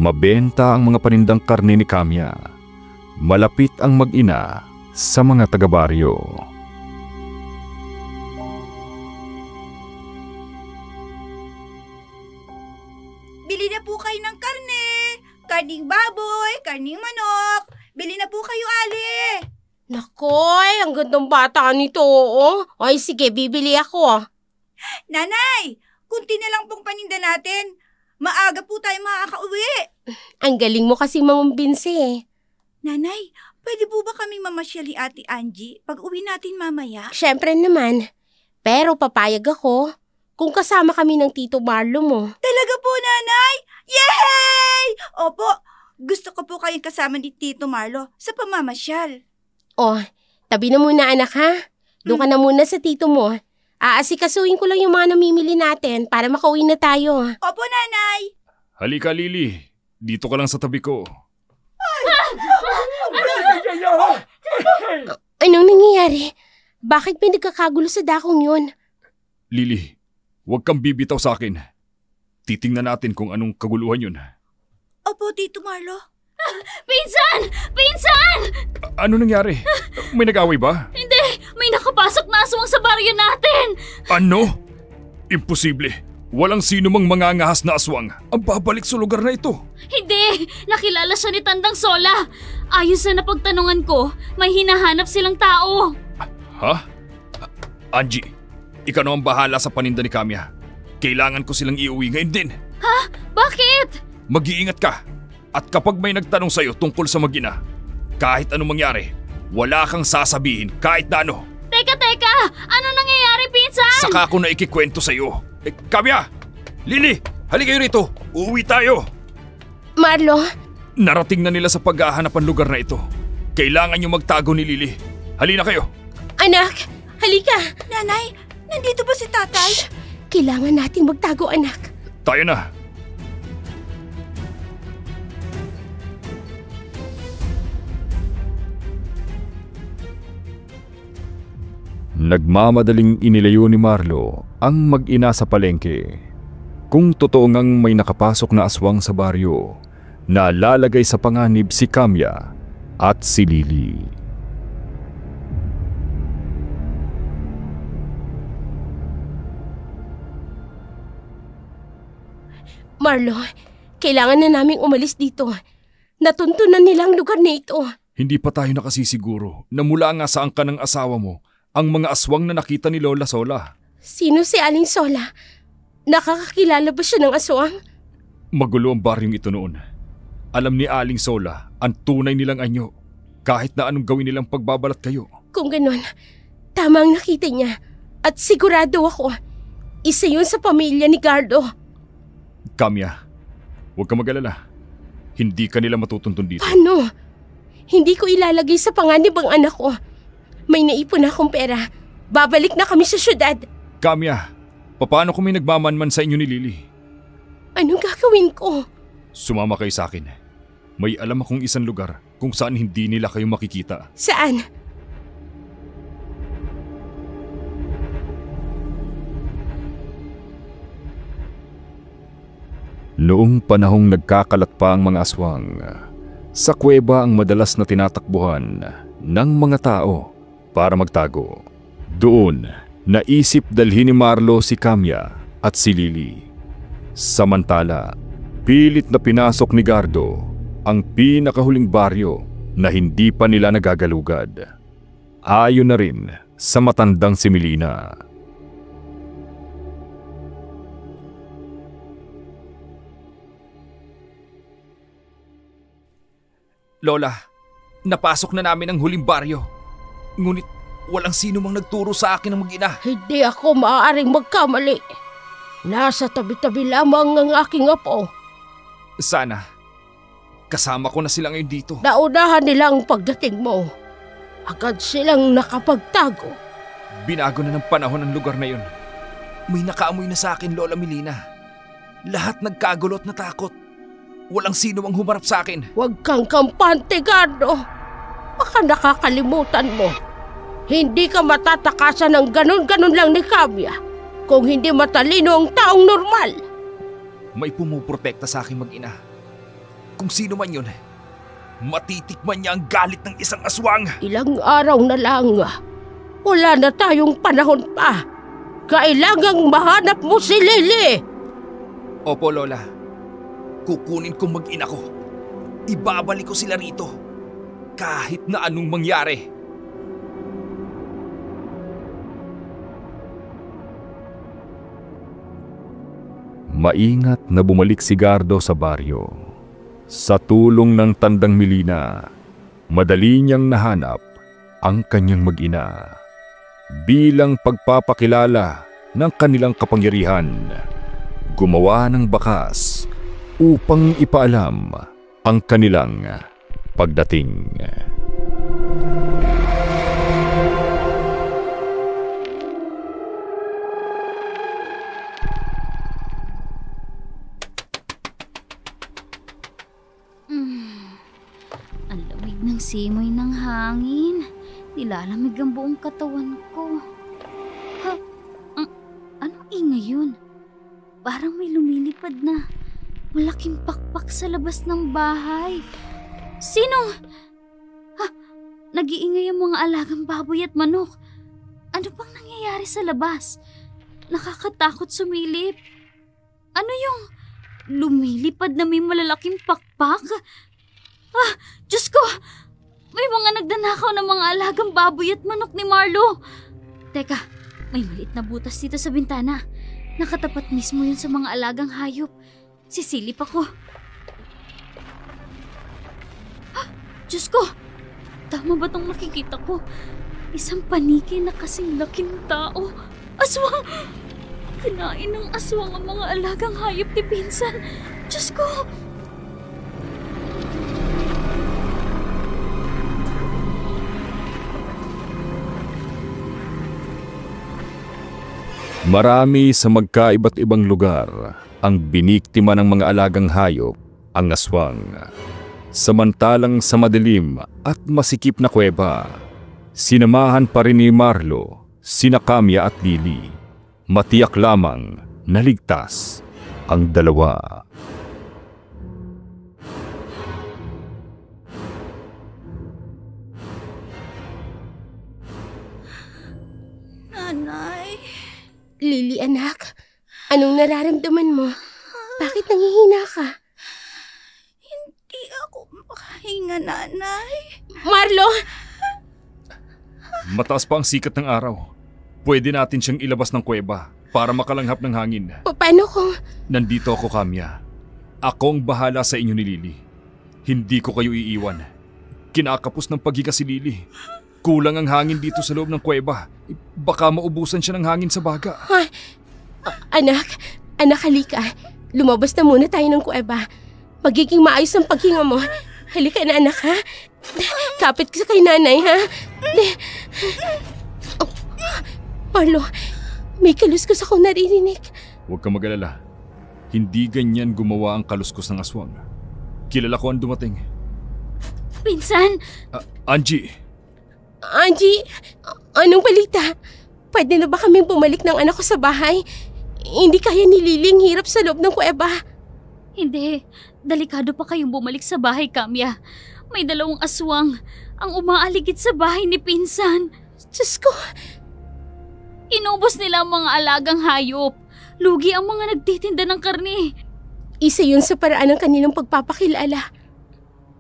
B: mabenta ang mga panindang karne ni Kamya. Malapit ang mag-ina sa mga taga-baryo.
D: Bili na po kayo ng karne, karning baboy, karning manok. Bili na po kayo, Ali.
A: Nakoy, ang gandang bata nito, oo. Ay, sige, bibili ako.
D: Nanay, kunti na lang pong paninda natin. Maaga po tayo makakauwi.
A: Ang galing mo kasi mamumbinsi eh.
D: Nanay, pwede po ba kaming mamasyal ni Ate Angie pag uwi natin mamaya?
A: Siyempre naman. Pero papayag ako kung kasama kami ng Tito Marlo mo.
D: Talaga po, Nanay? Yay! Opo, gusto ko po kayong kasama ni Tito Marlo sa pamamasyal.
A: Oh, tabi na muna anak ha. Doon ka na muna sa tito mo. Aasikasuhin ko lang yung mga namimili natin para makauwi na tayo.
D: Opo, Nanay.
B: Halika, Lily. Dito ka lang sa tabi ko.
A: Anong nangyayari? Bakit may nagkakagulo sa dakong yun?
B: Lily, huwag kang bibitaw sa akin. Titingnan natin kung anong kaguluhan yun.
D: Opo, Tito Marlo.
E: Pinsan! Pinsan!
B: Ano nangyari? May nag-away ba?
E: Hindi! May nakapasok na aswang sa baryo natin!
B: Ano? Imposible. Walang sino mang mangangahas na aswang ang babalik sa lugar na ito.
E: Hindi! Nakilala siya ni Tandang Sola. Ayon sa napagtanungan ko, may hinahanap silang tao.
B: Ha? Angie, ikaw na ang bahala sa paninda ni Kamya. Kailangan ko silang iuwi ngayon din.
E: Ha? Bakit?
B: Mag-iingat ka. At kapag may nagtanong sa'yo tungkol sa mag-ina, kahit anong mangyari, wala kang sasabihin kahit na ano.
E: Teka! Ano nangyayari, Pinsan?
B: Saka ako na ikikwento sa'yo. Kamya! Lily! Halika kayo rito! Uuwi tayo!
A: Marlo?
B: Narating na nila sa paghahanap ang lugar na ito. Kailangan nyo magtago ni Lily. Halina kayo!
A: Anak! Halika!
D: Nanay, nandito ba si tatay?
A: Shh! Kailangan nating magtago, anak.
B: Tayo na! Nagmamadaling inilayo ni Marlo ang mag-ina sa palengke. Kung totoo ngang may nakapasok na aswang sa baryo, nalalagay sa panganib si Kamya at si Lily.
A: Marlo, kailangan na naming umalis dito. Natuntunan nilang lugar na ito.
B: Hindi pa tayo nakasisiguro na mula nga sa angka ng asawa mo ang mga aswang na nakita ni Lola Sola.
A: Sino si Aling Sola? Nakakakilala ba siya ng aswang?
B: Magulo ang baryong ito noon. Alam ni Aling Sola ang tunay nilang anyo kahit na anong gawin nilang pagbabalat kayo.
A: Kung ganun, tama ang nakita niya. At sigurado ako, isa yun sa pamilya ni Gardo.
B: Kamya, huwag ka mag-alala. Hindi ka nila matutuntun dito.
A: Paano? Hindi ko ilalagay sa panganib ang anak ko. May naipon akong pera. Babalik na kami sa syudad.
B: Kamya, paano kung may nagmamanman sa inyo ni Lily?
A: Anong gagawin ko?
B: Sumama kayo sa akin. May alam akong isang lugar kung saan hindi nila kayo makikita.
A: Saan?
B: Noong panahong nagkakalat pa ang mga aswang, sa kuweba ang madalas na tinatakbuhan ng mga tao para magtago. Doon, naisip dalhin ni Marlo si Kamya at si Lily. Samantala, pilit na pinasok ni Gardo ang pinakahuling baryo na hindi pa nila nagagalugad. Ayon na rin sa matandang si Melina.
C: Lola, napasok na namin ang huling baryo. Ngunit walang sino mang nagturo sa akin ng mag-ina.
A: Hindi ako maaaring magkamali. Nasa tabi-tabi lamang ang aking apo.
C: Sana, kasama ko na sila ngayon dito.
A: Naunahan nila ang pagdating mo. Agad silang nakapagtago.
C: Binago na ng panahon ang lugar na yun. May nakaamoy na sa akin, Lola Melina. Lahat nagkagulot na takot. Walang sino mang humarap sa akin.
A: Huwag kang kampante, Gardo. Baka nakakalimutan mo. Hindi ka matatakasan ng ganon-ganon lang ni Camia kung hindi matalino ang taong normal.
C: May pumuprotekta sa aking mag-ina. Kung sino man yun, matitikman niya ang galit ng isang aswang.
A: Ilang araw na lang. Wala na tayong panahon pa. Kailangang mahanap mo si Lily.
C: Opo, Lola. Kukunin kong mag-ina ko. Ibabalik ko sila rito. Kahit na anong mangyari.
B: Maingat na bumalik si Gardo sa baryo. Sa tulong ng tandang Melina, madali niyang nahanap ang kanyang mag-ina. Bilang pagpapakilala ng kanilang kapangyarihan, gumawa ng bakas upang ipaalam ang kanilang pagdating.
E: Ang lamig ng simoy ng hangin. Nilalamig ang buong katawan ko. Ha? Anong ingay yun? Parang may lumilipad na malaking pakpak sa labas ng bahay. Sinong? Ha? Nag-iingay ang mga alagang baboy at manok. Ano bang nangyayari sa labas? Nakakatakot sumilip. Ano yung lumilipad na may malalaking pakpak? Ah, Diyos ko! May mga nagdanakaw ng mga alagang baboy at manok ni Marlo. Teka, may maliit na butas dito sa bintana. Nakatapat mismo yun sa mga alagang hayop. Sisilip ako. Ah, Diyos ko! Tama ba tong nakikita ko? Isang paniki na kasing laking tao. Aswang! Kinain ng aswang ang mga alagang hayop ni Pinsan. Diyos ko!
B: Marami sa magkaiba't ibang lugar ang biniktima ng mga alagang hayop, ang aswang. Samantalang sa madilim at masikip na kuweba, sinamahan pa rin ni Marlo, sina Camia at Lily. Matiyak lamang naligtas ang dalawa.
D: Nanay,
A: Lily, anak. Anong nararamdaman mo? Bakit nangihina ka?
D: hindi ako makahinga, nanay.
A: Marlo!
C: Mataas pa ang sikat ng araw. Pwede natin siyang ilabas ng kuweba para makalanghap ng hangin.
A: Paano kung...
C: Nandito ako, Camia. Ako ang bahala sa inyo ni Lily. Hindi ko kayo iiwan. Kinakapos ng paghiga si Lily. Kulang ang hangin dito sa loob ng kuweba. Baka maubusan siya ng hangin sa baga.
A: Anak, halika. Lumabas na muna tayo ng kuweba. Magiging maayos ang paghinga mo. Halika na, anak, ha? Kapit ka kay nanay, ha? Marlo, may kaluskos akong naririnig.
C: Huwag kang mag-alala. Hindi ganyan gumawa ang kaluskos ng aswang. Kilala ko ang dumating.
E: Pinsan!
C: Angie!
A: Angie, anong balita? Pwede na ba kaming bumalik ng anak ko sa bahay? Hindi kaya ni Lily ang hirap sa loob ng kuweba.
E: Hindi. Delikado pa kayong bumalik sa bahay, Camia. May 2 aswang ang umaaligid sa bahay ni Pinsan.
A: Diyos ko,
E: Inubos nila ang mga alagang hayop. Lugi ang mga nagtitinda ng karne.
A: isa yun sa paraan ng kanilang pagpapakilala.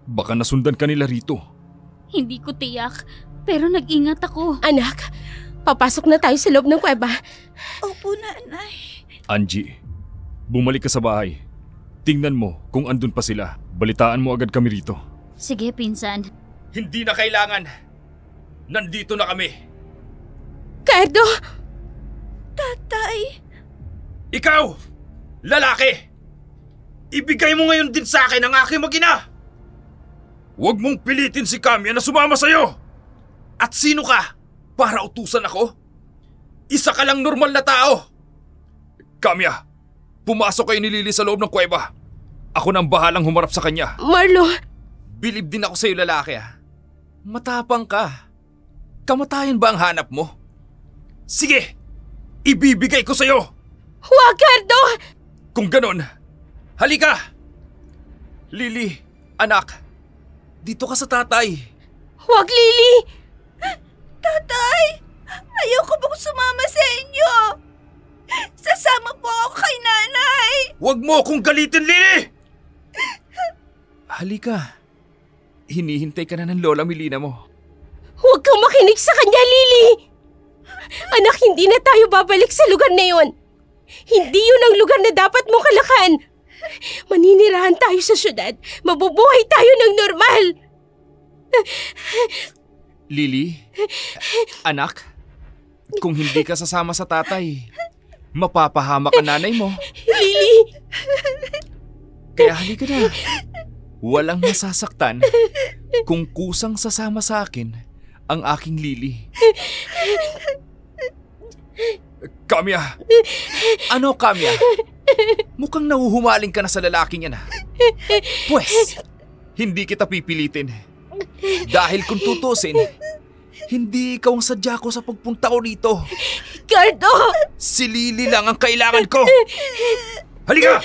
C: Baka nasundan ka nila rito.
E: Hindi ko tiyak. Pero nag-ingat ako.
A: Anak, papasok na tayo sa loob ng kuweba.
D: Opo, nanay.
B: Angie, bumalik ka sa bahay. Tingnan mo kung andun pa sila. Balitaan mo agad kami rito.
E: Sige, pinsan.
C: Hindi na kailangan. Nandito na kami.
A: Cardo!
D: Tatay.
C: Ikaw, lalaki! Ibigay mo ngayon din sa akin ang aking mag-ina! Huwag mong pilitin si Kamya na sumama sa'yo! At sino ka para utusan ako? Isa ka lang normal na tao! Kamya, pumasok kayo ni Lily sa loob ng kuweba. Ako nang bahalang humarap sa kanya.
A: Marlo!
C: Bilib din ako sa'yo, lalaki ah. Matapang ka. Kamatayan ba ang hanap mo? Sige, ibibigay ko sa'yo!
A: Huwag, Cardo!
C: Kung ganon, halika! Lily, anak, dito ka sa tatay.
A: Huwag, Lily!
D: Tatay! Ayoko pong sumama sa inyo! Sasama po ako kay nanay!
C: Huwag mo akong galitin, Lily! Halika. Hinihintay ka na ng lola Milina mo.
A: Huwag kang makinig sa kanya, Lily! Anak, hindi na tayo babalik sa lugar na yon. Hindi yun ang lugar na dapat mong kalakan. Maninirahan tayo sa syudad. Mabubuhay tayo ng normal.
C: Lily, anak, kung hindi ka sasama sa tatay, mapapahamak ang nanay mo.
A: Lily!
C: Kaya halika na. Walang masasaktan kung kusang sasama sa akin ang aking Lily. Kamya! Ano, Kamya? Mukhang nahuhumaling ka na sa lalaking yan. Pwes, hindi kita pipilitin. Dahil kung tutusin, hindi ikaw ang sadya ko sa pagpunta ko rito.
A: Cardo!
C: Si Lily lang ang kailangan ko. Halika!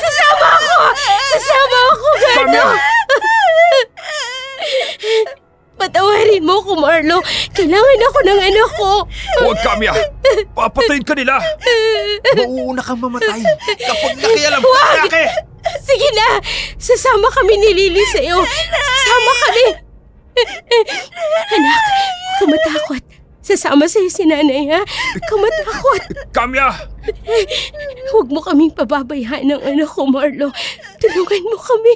A: Sasama ako! Sasama ako, Cardo!
C: Kamya!
A: Patawarin mo ko, Marlo. Kailangan ako ng anak ko.
C: Huwag, Kamya! Papatayin ka nila! Mauuna kang mamatay kapag nakialam ka, lalaki!
A: Sige na! Sasama kami ni Lily sa'yo. Sasama kami! Anak, huwag ka matakot. Sasama sa'yo si nanay, ha? Huwag ka matakot.
C: Kamya!
A: Huwag mo kaming pababayaan ng anak ko, Marlo. Tulungan mo kami.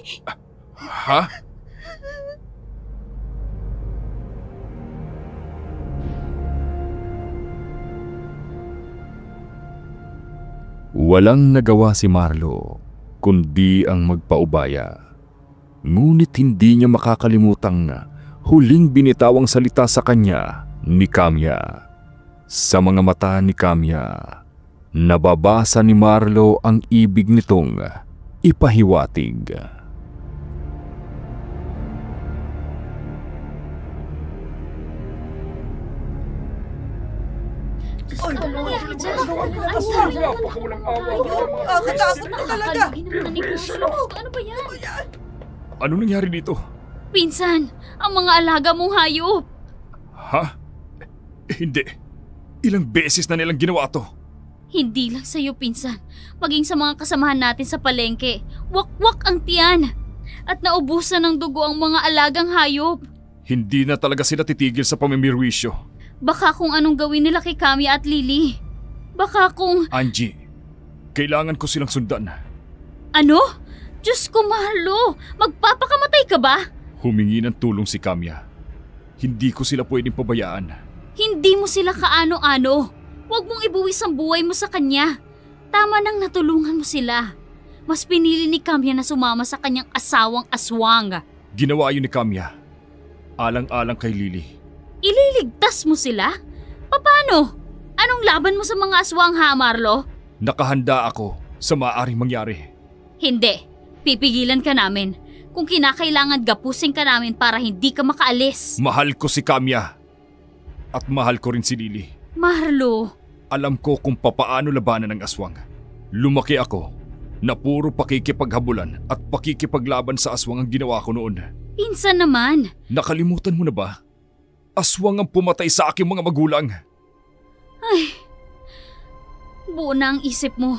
C: Ha?
B: Walang nagawa si Marlo kundi ang magpaubaya. Ngunit hindi niya makakalimutang huling binitawang salita sa kanya ni Kamya. Sa mga mata ni Kamya, nababasa ni Marlo ang ibig nitong ipahiwatig.
D: Nakakatakot na talaga.
E: Ano ba yan?
B: Ano nangyari dito?
E: Pinsan, ang mga alaga mong hayop.
B: Ha? Hindi. Ilang beses na nilang ginawa to.
E: Hindi lang sa'yo, pinsan. Maging sa mga kasamahan natin sa palengke. Wak-wak ang tiyan. At naubusan ng dugo ang mga alagang hayop.
B: Hindi na talaga sila titigil sa pamimirwisyo.
E: Baka kung anong gawin nila kay Kamya at Lily. Baka kung...
B: Angie, kailangan ko silang sundan.
E: Ano? Diyos ko, Marlo. Magpapakamatay ka ba?
B: Humingi ng tulong si Kamya. Hindi ko sila pwedeng pabayaan.
E: Hindi mo sila kaano-ano. Huwag mong ibuwis ang buhay mo sa kanya. Tama nang natulungan mo sila. Mas pinili ni Kamya na sumama sa kanyang asawang aswang.
B: Ginawa yun ni Kamya. Alang-alang kay Lily.
E: Ililigtas mo sila? Paano? Anong laban mo sa mga aswang, ha, Marlo?
B: Nakahanda ako sa maaaring mangyari.
E: Hindi. Pipigilan ka namin. Kung kinakailangan, gapusin ka namin para hindi ka makaalis.
B: Mahal ko si Kamya. At mahal ko rin si Lily.
E: Marlo.
B: Alam ko kung papaano labanan ng aswang. Lumaki ako na puro pakikipaghabulan at pakikipaglaban sa aswang ang ginawa ko noon.
E: Pinsan naman.
B: Nakalimutan mo na ba? Aswang ang pumatay sa aking mga magulang.
E: Ay, buo na ang isip mo.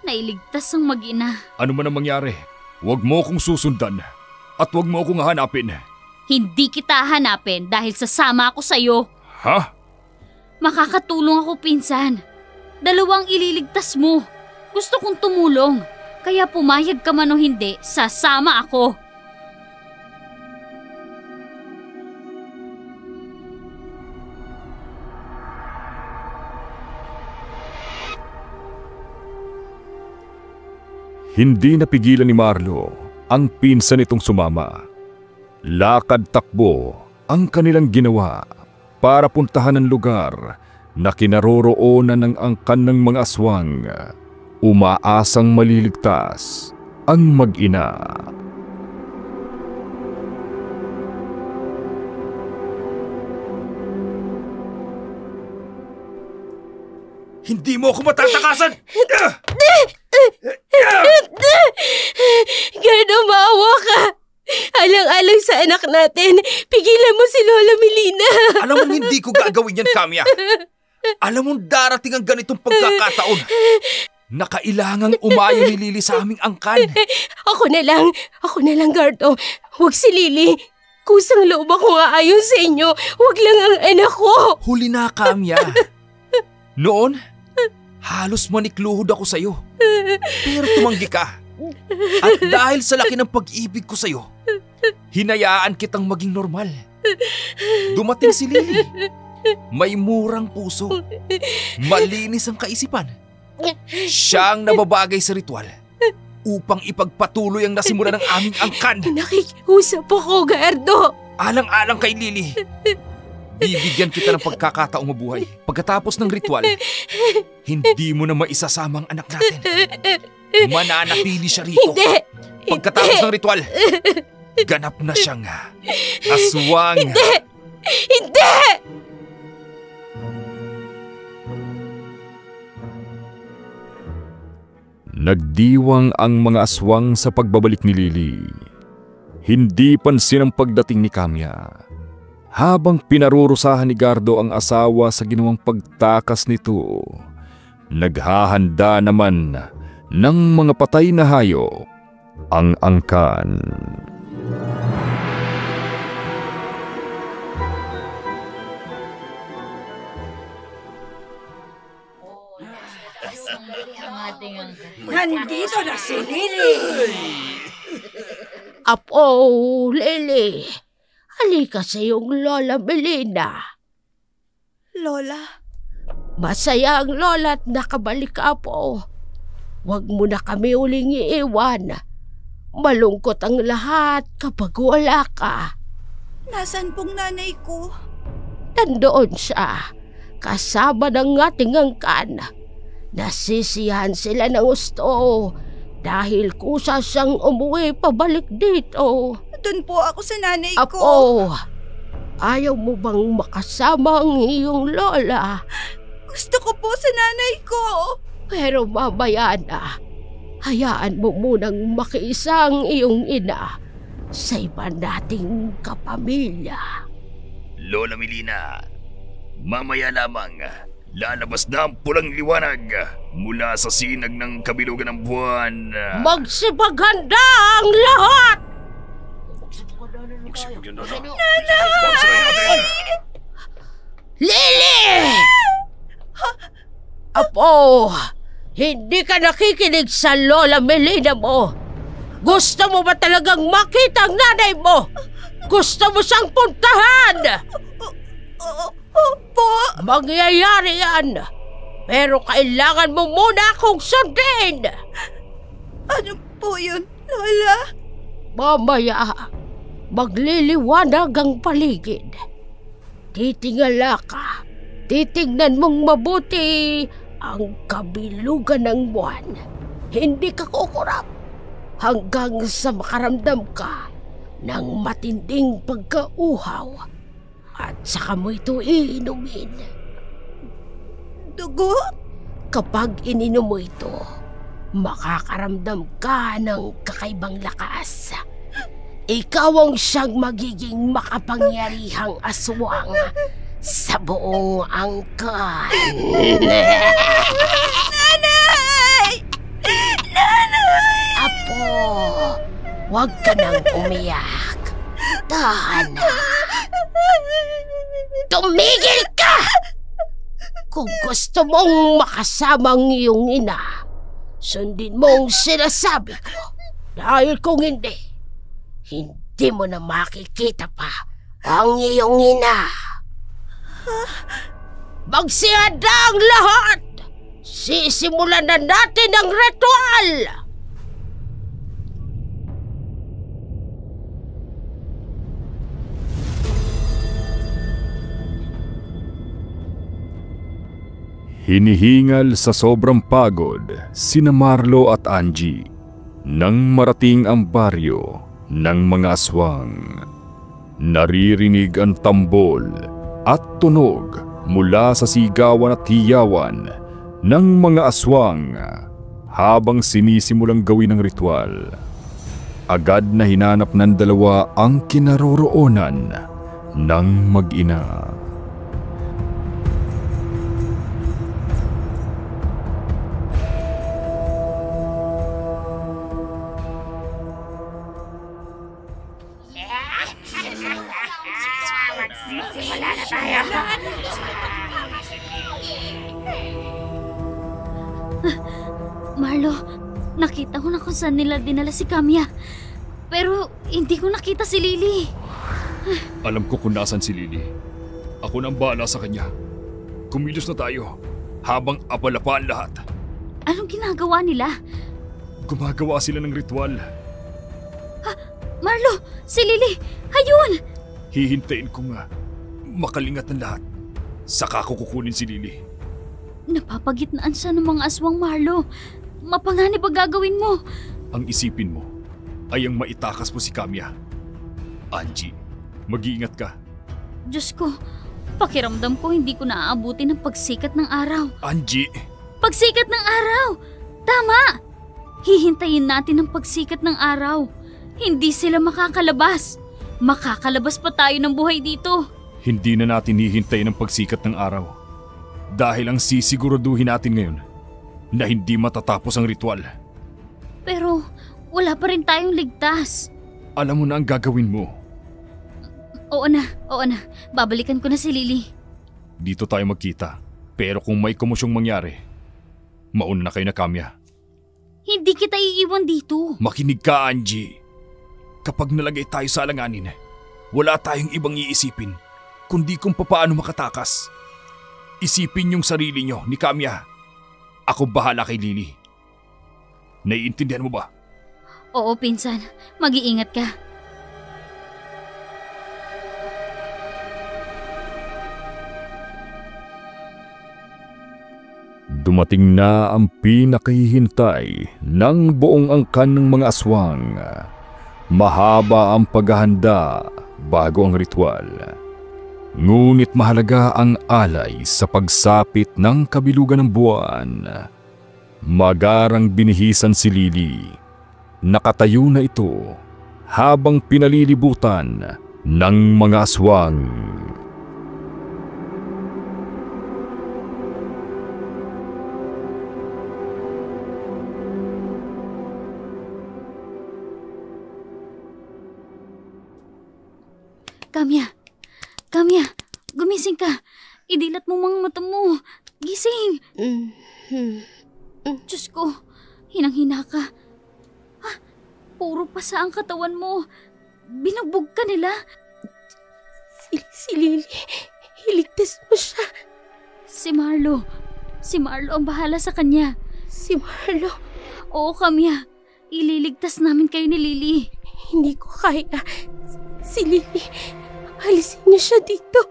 E: Nailigtas ang mag-ina.
B: Ano man ang mangyari, huwag mo akong susundan at huwag mo akong hanapin.
E: Hindi kita hanapin dahil sasama ako sa'yo.
B: Ha?
E: Makakatulong ako, pinsan. 2 ililigtas mo. Gusto kong tumulong. Kaya pumayag ka man o hindi, sasama ako.
B: Hindi napigilan ni Marlo ang pinsan nitong sumama. Lakad takbo ang kanilang ginawa para puntahan ang lugar na kinaroroonan ng angkan ng mga aswang. Umaasang maliligtas ang mag-ina.
C: Hindi mo ako matatakasan!
A: Gardo, maawa ka. Alang-alang sa anak natin, pigilan mo si Lola Melina.
C: Alam mo hindi ko gagawin yan, Kamya. Alam mo darating ang ganitong pagkakataon na kailangang umayo ni Lily sa aming angkan.
A: Ako na lang, Gardo. Huwag si Lily. Kusang loob akong aayon sa inyo. Huwag lang ang anak ko.
C: Huli na, Kamya. Noon, halos manikluhod ako sa'yo. Pero tumanggi ka. At dahil sa laki ng pag-ibig ko sa'yo, hinayaan kitang maging normal. Dumating si Lily. May murang puso. Malinis ang kaisipan. Siya ang nababagay sa ritual upang ipagpatuloy ang nasimula ng aming angkan.
A: Nakikiusap ako, Gardo.
C: Alang-alang kay Lily. Bibigyan kita ng pagkakataong mabuhay. Pagkatapos ng ritual, hindi mo na maisasama ang anak natin. Mananatili siya rito.
A: Hindi!
C: Pagkatapos ng ritual, ganap na siyang aswang.
A: Hindi! Hindi!
B: Nagdiwang ang mga aswang sa pagbabalik ni Lily. Hindi pansin ang pagdating ni Kamya. Habang pinarurusahan ni Gardo ang asawa sa ginawang pagtakas nito, naghahanda naman ng mga patay na hayop ang angkan.
D: Nandito na si Lily!
A: Apo, Lily. Halika sa iyong Lola Melina.
D: Lola?
A: Masaya ang lola at nakabalik ka po. Huwag mo na kami uling iiwan. Malungkot ang lahat kapag wala ka.
D: Nasaan pong nanay ko?
A: Nandoon siya, kasama ng ating angkan. Nasisiyahan sila ng gusto dahil kusa siyang umuwi pabalik dito.
D: Doon po ako sa nanay ko.
A: Apo, ayaw mo bang makasama ang iyong lola?
D: Gusto ko po sa nanay ko.
A: Pero mamaya na, hayaan mo munang makiisa ang iyong ina sa iba nating kapamilya.
B: Lola Melina, mamaya lamang lalabas na ang pulang liwanag mula sa sinag ng kabilugan ng buwan.
A: Magsipaghanda ang lahat!
B: Nanay!
A: Lily! Apo, hindi ka nakikinig sa Lola Melina mo. Gusto mo ba talagang makita ang nanay mo? Gusto mo siyang puntahan?
D: Opo.
A: Mangyayari yan. Pero kailangan mo muna akong sundin.
D: Ano po yun, Lola?
A: Mamaya, magliliwanag ang paligid. Titingala ka. Titingnan mong mabuti ang kabilugan ng buwan. Hindi ka kukurap hanggang sa makaramdam ka ng matinding pagkauhaw at saka mo ito iinumin.
D: Dugo?
A: Kapag ininom mo ito, makakaramdam ka ng kakaibang lakas. Ikaw ang siyang magiging makapangyarihang aswang sa buong angkan.
D: Nanay! Nanay!
A: Apo, huwag ka nang umiyak. Dahan. Tumigil ka! Kung gusto mong makasama ang iyong ina, sundin mo ang sinasabi ko. Dahil kung hindi, hindi mo na makikita pa ang iyong ina. Magsihanda ang lahat! Sisimulan na natin ang ritual!
B: Hinihingal sa sobrang pagod sina Marlo at Angie nang marating ang baryo ng mga aswang. Naririnig ang tambol at tunog mula sa sigawan at hiyawan ng mga aswang habang sinisimulang gawin ang ritual. Agad na hinanap ng dalawa ang kinaroroonan ng mag-ina.
E: Marlo, nakita ko na kung saan nila dinala si Kamya. Pero hindi ko nakita si Lily.
B: Alam ko kung nasan si Lily. Ako nang bahala sa kanya. Kumilos na tayo habang abala pa ang lahat.
E: Anong ginagawa nila?
B: Gumagawa sila ng ritual.
E: Marlo, si Lily! Ayun!
B: Hihintayin ko nga makalingat ng lahat. Saka ko kukunin si Lily.
E: Napapagitnaan siya ng mga aswang, Marlo. Mapanganib ang gagawin mo.
B: Ang isipin mo ay ang maitakas mo si Kamya. Angie, mag-iingat ka.
E: Diyos ko, pakiramdam ko hindi ko naaabuti ng pagsikat ng araw.
B: Angie!
E: Pagsikat ng araw! Tama! Hihintayin natin ang pagsikat ng araw. Hindi sila makakalabas. Makakalabas pa tayo ng buhay dito.
B: Hindi na natin hihintayin ang pagsikat ng araw. Dahil ang sisiguraduhin natin ngayon na hindi matatapos ang ritual.
E: Pero wala pa rin tayong ligtas.
B: Alam mo na ang gagawin mo.
E: Oo na. Babalikan ko na si Lily.
B: Dito tayo magkita. Pero kung may komosyong mangyari, mauna na kayo na Kamya.
E: Hindi kita iiwan dito.
B: Makinig ka, Angie. Kapag nalagay tayo sa alanganin, wala tayong ibang iisipin kundi kung papaano makatakas. Isipin yung sarili nyo ni Kamya. Ako bahala kay Lily. Naiintindihan mo ba?
E: Oo, pinsan. Mag-iingat ka.
B: Dumating na ang pinakahihintay ng buong angkan ng mga aswang. Mahaba ang paghahanda bago ang ritual. Ngunit mahalaga ang alay sa pagsapit ng kabilugan ng buwan. Magarang binihisan si Lily. Nakatayo na ito habang pinalilibutan ng mga aswang.
E: Kamya, gumising ka. Idilat mo mga mata mo. Gising. Diyos ko, hinang-hina ka. Puro pasa ang katawan mo. Binugbog ka nila.
A: Si Lily, iligtas mo siya.
E: Si Marlo ang bahala sa kanya.
A: Si Marlo,
E: Oo, Kamya. Ililigtas namin kayo ni Lily.
A: hindi ko kaya. Si Lily, alisin niyo siya dito.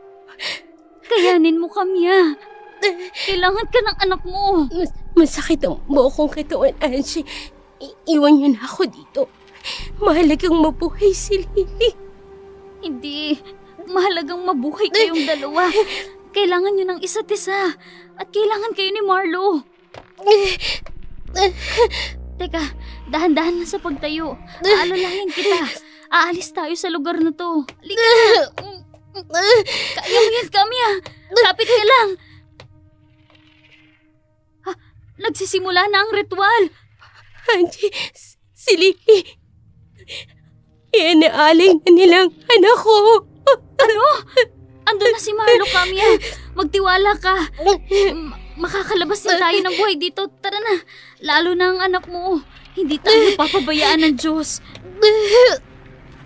E: Kayanin mo, Kamya. Kailangan ka ng anak mo.
A: Masakit ang buo kong katawan, Angie. Iwan niyo na ako dito. Mahalagang mabuhay si Lily.
E: Hindi. Mahalagang mabuhay kayong dalawa. Kailangan nyo ng isa't isa. At kailangan kayo ni Marlo. Teka, dahan-dahan na sa pagtayo. Aalalayan kita. Aalis tayo sa lugar na to. Halika na. Kaya mo yan, Kamya. Kapit ka lang. Nagsisimula na ang ritual.
A: Angie, si Lily. Ianaaling na nilang anak ko.
E: Ano? Ando na si Marlo, Kamya. Magtiwala ka. Makakalabas din tayo ng buhay dito. Tara na. Lalo na ang anak mo. Hindi tayo papabayaan ng Diyos.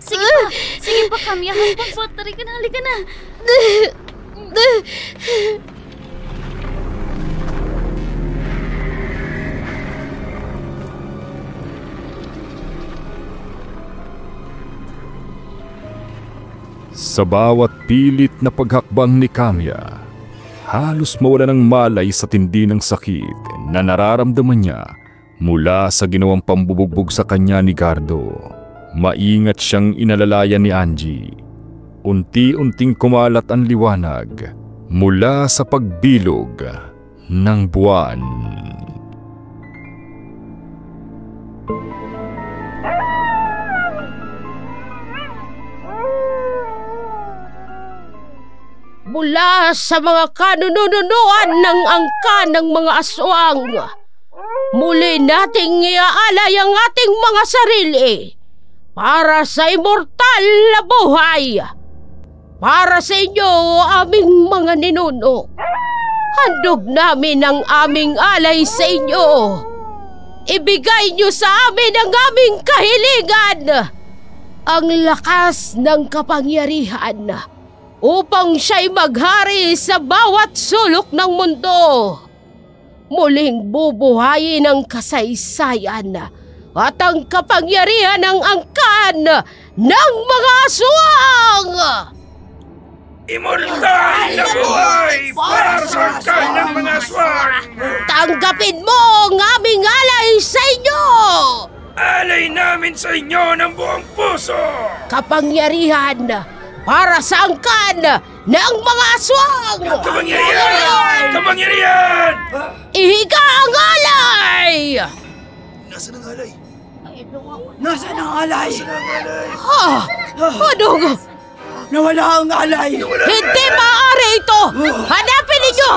E: Sige pa, Kamya. Halika na.
B: Sa bawat pilit na paghakbang ni Kamya, halos mawala ng malay sa tindi ng sakit na nararamdaman niya mula sa ginawang pambubugbog sa kanya ni Gardo. Maingat siyang inalalayan ni Angie. Unti-unting kumalat ang liwanag mula sa pagbilog ng buwan.
A: Mula sa mga kanununuan ng angka ng mga aswang, muli nating iaalay ang ating mga sarili para sa immortal na buhay. Para sa inyo, aming mga ninuno, handog namin ang aming alay sa inyo. Ibigay niyo sa amin ang aming kahilingan, ang lakas ng kapangyarihan, upang siya'y maghari sa bawat sulok ng mundo. Muling bubuhayin ang kasaysayan at ang kapangyarihan ng angkan ng mga aswang!
C: Immortal na buhay para sa angkan ng mga aswang!
A: Tanggapin mo ang aming alay sa inyo!
C: Alay namin sa inyo ng buong puso!
A: Kapangyarihan para sa angkan ng mga aswang!
C: Kapangyarihan! Kapangyarihan!
A: Ihiga ang alay!
C: Nasaan ang alay?
F: Nasaan ang alay?
A: Ano?
F: Nawala ang alay!
A: Hindi maaari ito! Hanapin ninyo!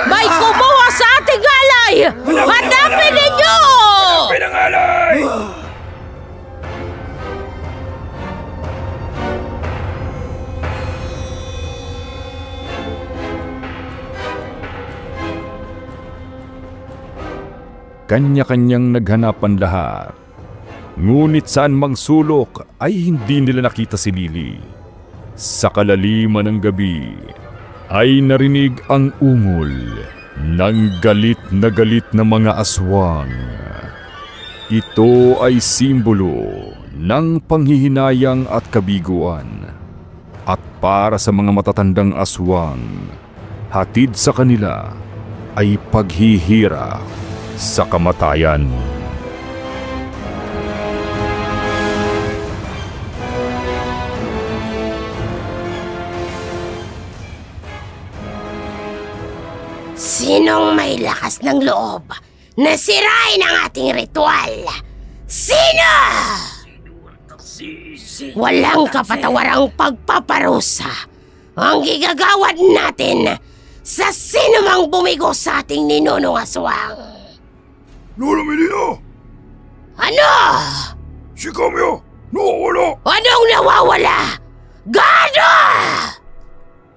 A: May kumuha sa ating alay! Hanapin ninyo!
C: Hanapin ang alay!
B: Kanya-kanyang naghanapan lahat. Ngunit saan mang sulok ay hindi nila nakita si Lily. Sa kalaliman ng gabi ay narinig ang ungol ng galit na mga aswang. Ito ay simbolo ng panghihinayang at kabiguan. At para sa mga matatandang aswang, hatid sa kanila ay paghihira sa kamatayan.
A: Sinong may lakas ng loob na sirain ang ating ritual? Sino? Walang kapatawarang pagpaparusa ang gigagawad natin sa sino mang bumigo sa ating ninunong aswang.
C: Lola Melina!
A: Ano?
C: Si Kamya! Nawawala!
A: Anong nawawala? Gado!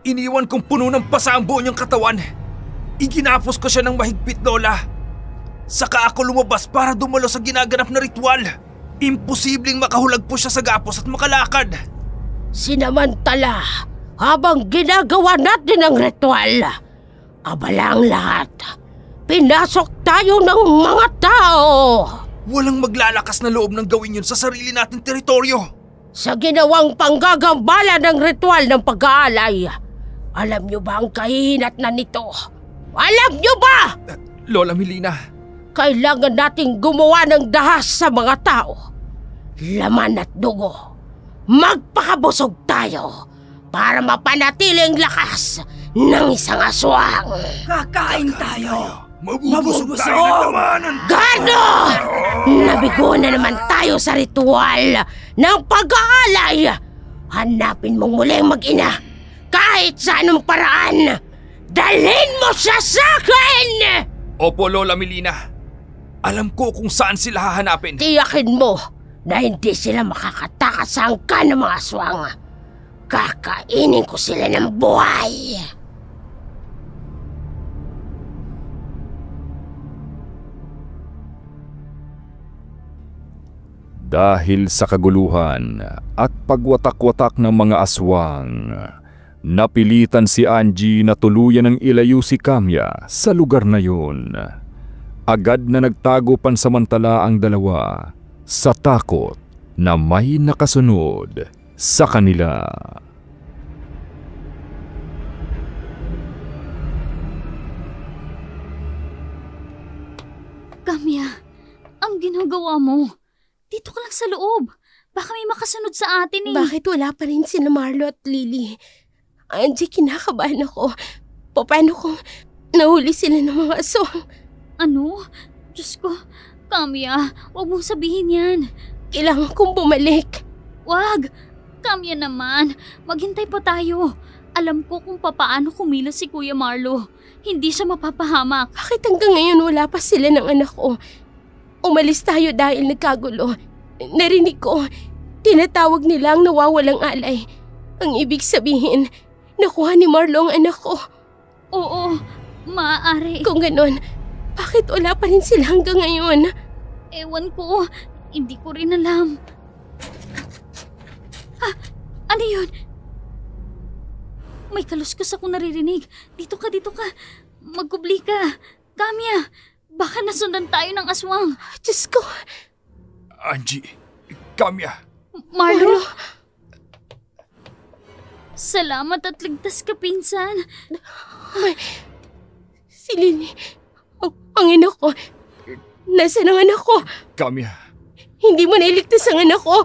C: Iniwan kong puno ng pasa ang buo niyang katawan. Iginapos ko siya ng mahigpit, Lola. Saka ako lumabas para dumalo sa ginaganap na ritual. Imposibleng makahulagpo siya sa gapos at makalakad.
A: Sinamantala, habang ginagawa natin ang ritual, abala ang lahat. Pinasok tayo ng mga tao.
C: Walang maglalakas na loob ng gawin yun sa sarili nating teritoryo.
A: Sa ginawang panggagambala ng ritual ng pag-aalay, alam niyo ba ang kahihinatnan nito? Alam niyo ba?
C: Lola Melina.
A: Kailangan nating gumawa ng dahas sa mga tao. Laman at dugo. Magpakabusog tayo para mapanatiling lakas ng isang aswang.
F: Kakain tayo!
C: Mabubusog tayo ng lamanan.
A: Gardo! Nabigo na naman tayo sa ritual ng pag-aalay. Hanapin mong muling mag-ina. Kahit sa anong paraan, dalhin mo siya sa akin!
C: Opo, Lola Melina. Alam ko kung saan sila hahanapin.
A: Tiyakin mo na hindi sila makakatakas sa angkan ng mga aswang. Kakainin ko sila ng buhay.
B: Dahil sa kaguluhan at pagwatak-watak ng mga aswang, napilitan si Angie na tuluyan ng ilayo si Kamya sa lugar na yun. Agad na nagtago pansamantala ang dalawa sa takot na may nakasunod sa kanila.
E: Kamya, ang ginagawa mo? Dito ka lang sa loob. Baka may makasunod sa atin eh.
A: Bakit wala pa rin sina Marlo at Lily? Angie, kinakabahan ako. Paano kung nahuli sila ng mga aswang?
E: Ano? Diyos ko, Kamya, huwag mong sabihin yan.
A: Kailangan kong bumalik.
E: Wag! Kamya naman, maghintay pa tayo. Alam ko kung papaano kumilos si Kuya Marlo. Hindi siya mapapahamak.
A: Bakit hanggang ngayon wala pa sila ng anak ko? Umalis tayo dahil nagkagulo. Narinig ko, tinatawag nila ang nawawalang alay. Ang ibig sabihin, nakuha ni Marlo ang anak ko.
E: Oo, maaari.
A: Kung ganon, bakit wala pa rin sila hanggang ngayon?
E: Ewan ko, hindi ko rin alam. Ano yun? May kaluskos akong naririnig. Dito ka. Magkubli ka. Kamya, baka nasundan tayo ng aswang.
A: Diyos ko.
C: Angie, Kamya.
E: Marlo? Salamat at ligtas ka, pinsan.
A: Si Lily, ang anak ko. Nasaan ang anak ko?
C: Kamya.
A: Hindi mo nailigtas ang anak ko.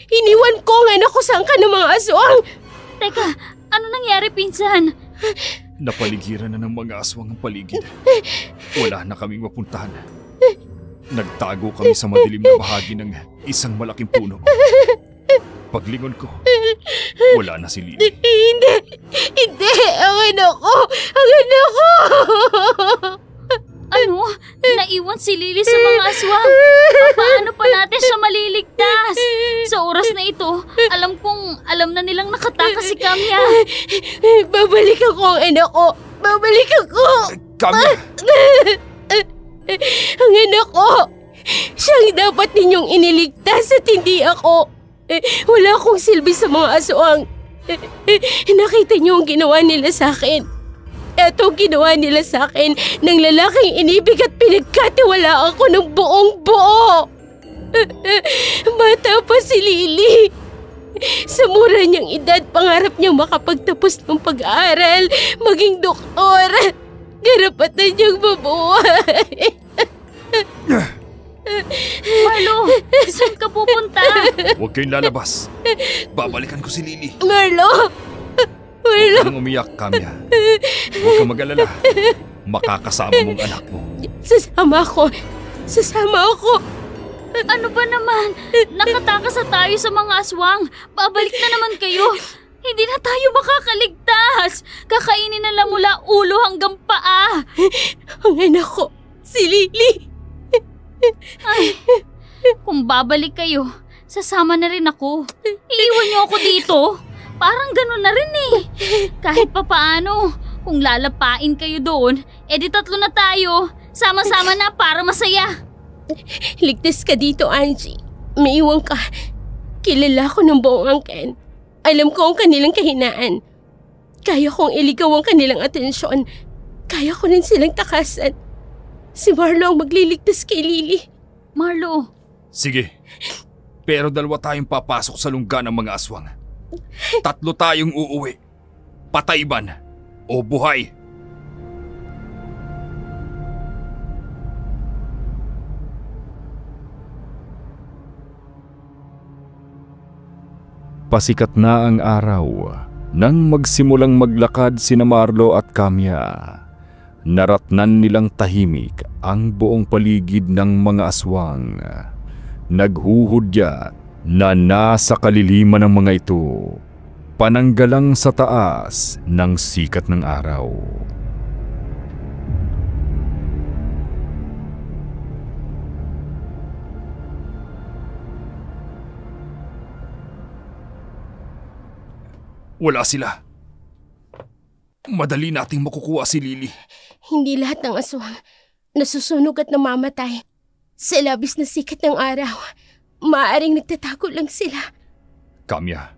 A: Iniwan ko ang anak ko sa angkan ng mga aswang.
E: Teka, ano nangyari, pinsan?
C: Napaligiran na ng mga aswang ang paligid. Wala na kaming mapuntahan. Nagtago kami sa madilim na bahagi ng isang malaking puno. Paglingon ko, wala na si Lily.
A: Hindi, ang anak ko.
E: Ano? Naiwan si Lily sa mga aswang. Paano pa natin siya maliligtas? Sa oras na ito, alam na nilang nakatakas si Kamya.
A: Babalik ako ang anak ko. Babalik ako.
C: Kamya!
A: Ang anak ko. Siyang dapat ninyong iniligtas at hindi ako. Wala akong silbi sa mga aswang. Nakita niyo ang ginawa nila sa akin. Eto ginawa nila sa akin ng lalaking inibig at pinagkatiwalaan ko ng buong buo. Bata pa si Lily. Sa mura niyang edad, pangarap niyang makapagtapos ng pag-aaral, maging doktor. Karapatan niyang mabuhay.
E: Marlo, saan ka pupunta?
C: Huwag kayong lalabas. Babalikan ko si Lily.
A: Marlo!
C: Huwag kang umiyak, Kamya. Huwag kang mag-alala. Makakasama mong anak mo.
A: Sasama ako.
E: Ano ba naman? Nakatakas na tayo sa mga aswang. Babalik na naman kayo. Hindi na tayo makakaligtas. Kakainin na lang mula ulo hanggang paa.
A: Ang anak ko, si Lily.
E: Ay, kung babalik kayo, sasama na rin ako. Iiwan niyo ako dito. Parang ganun na rin eh. Kahit papaano, kung lalapain kayo doon, edi tatlo na tayo. Sama-sama na para masaya.
A: Ligtas ka dito, Angie. May iwan ka. Kilala ko ng buong angkan. Alam ko ang kanilang kahinaan. Kaya kong iligaw ang kanilang atensyon. Kaya ko rin silang takasan. Si Marlo ang magliligtas kay Lily.
E: Marlo.
C: Sige. Pero dalawa tayong papasok sa lungga ng mga aswang. Tatlo tayong uuwi. Patay man o buhay.
B: Pasikat na ang araw nang magsimulang maglakad sina Marlo at Kamya. Naratnan nilang tahimik ang buong paligid ng mga aswang. Naghuhudyat na nasa kaliliman ng mga ito, pananggalang sa taas ng sikat ng araw.
C: Wala sila. Madali nating makukuha si Lily.
A: Hindi lahat ng aswang nasusunog at namamatay. Sa labis na sikat ng araw, maaaring nagtatago lang sila.
C: Kamya,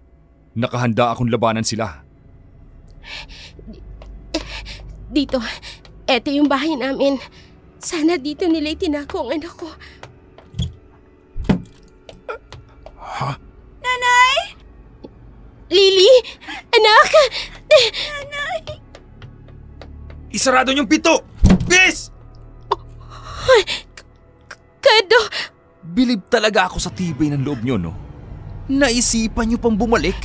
C: nakahanda akong labanan sila.
A: Dito, eto yung bahay namin. Sana dito nila itinago ang anak ko.
C: Ha?
D: Nanay!
A: Lily! Anak!
C: Isarado niyong pito! Bis!
A: Kado!
C: Bilib talaga ako sa tibay ng loob niyo, no? Naisipan niyo pang bumalik?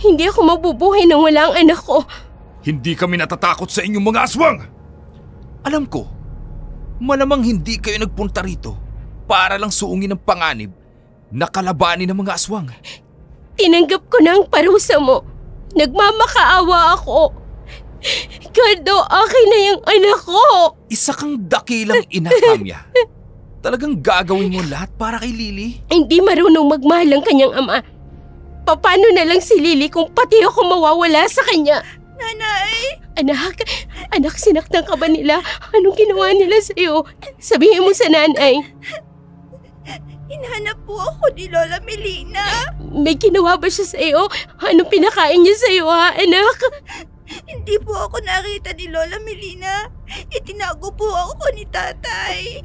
A: Hindi ako mabubuhay nang wala ang anak ko.
C: Hindi kami natatakot sa inyong mga aswang! Alam ko, malamang hindi kayo nagpunta rito para lang suungin ng panganib na kalabanin ng mga aswang.
A: Tinanggap ko na ang parusa mo. Nagmamakaawa ako. Kado, akin na yung anak ko.
C: Isa kang dakilang ina, Kamya. Talagang gagawin mo lahat para kay Lily?
A: Hindi marunong magmahal ang kanyang ama. Paano na lang si Lily kung pati ako mawawala sa kanya?
D: Nanay!
A: Anak, sinaktan ka ba nila? Anong ginawa nila sa'yo? Sabihin mo sa nanay.
D: Hinahanap po ako ni Lola Melina.
A: May ginawa ba siya sa'yo? Anong pinakain niya sa'yo, ha, anak?
D: Hindi po ako nakita ni Lola Melina. Itinago po ako ni tatay.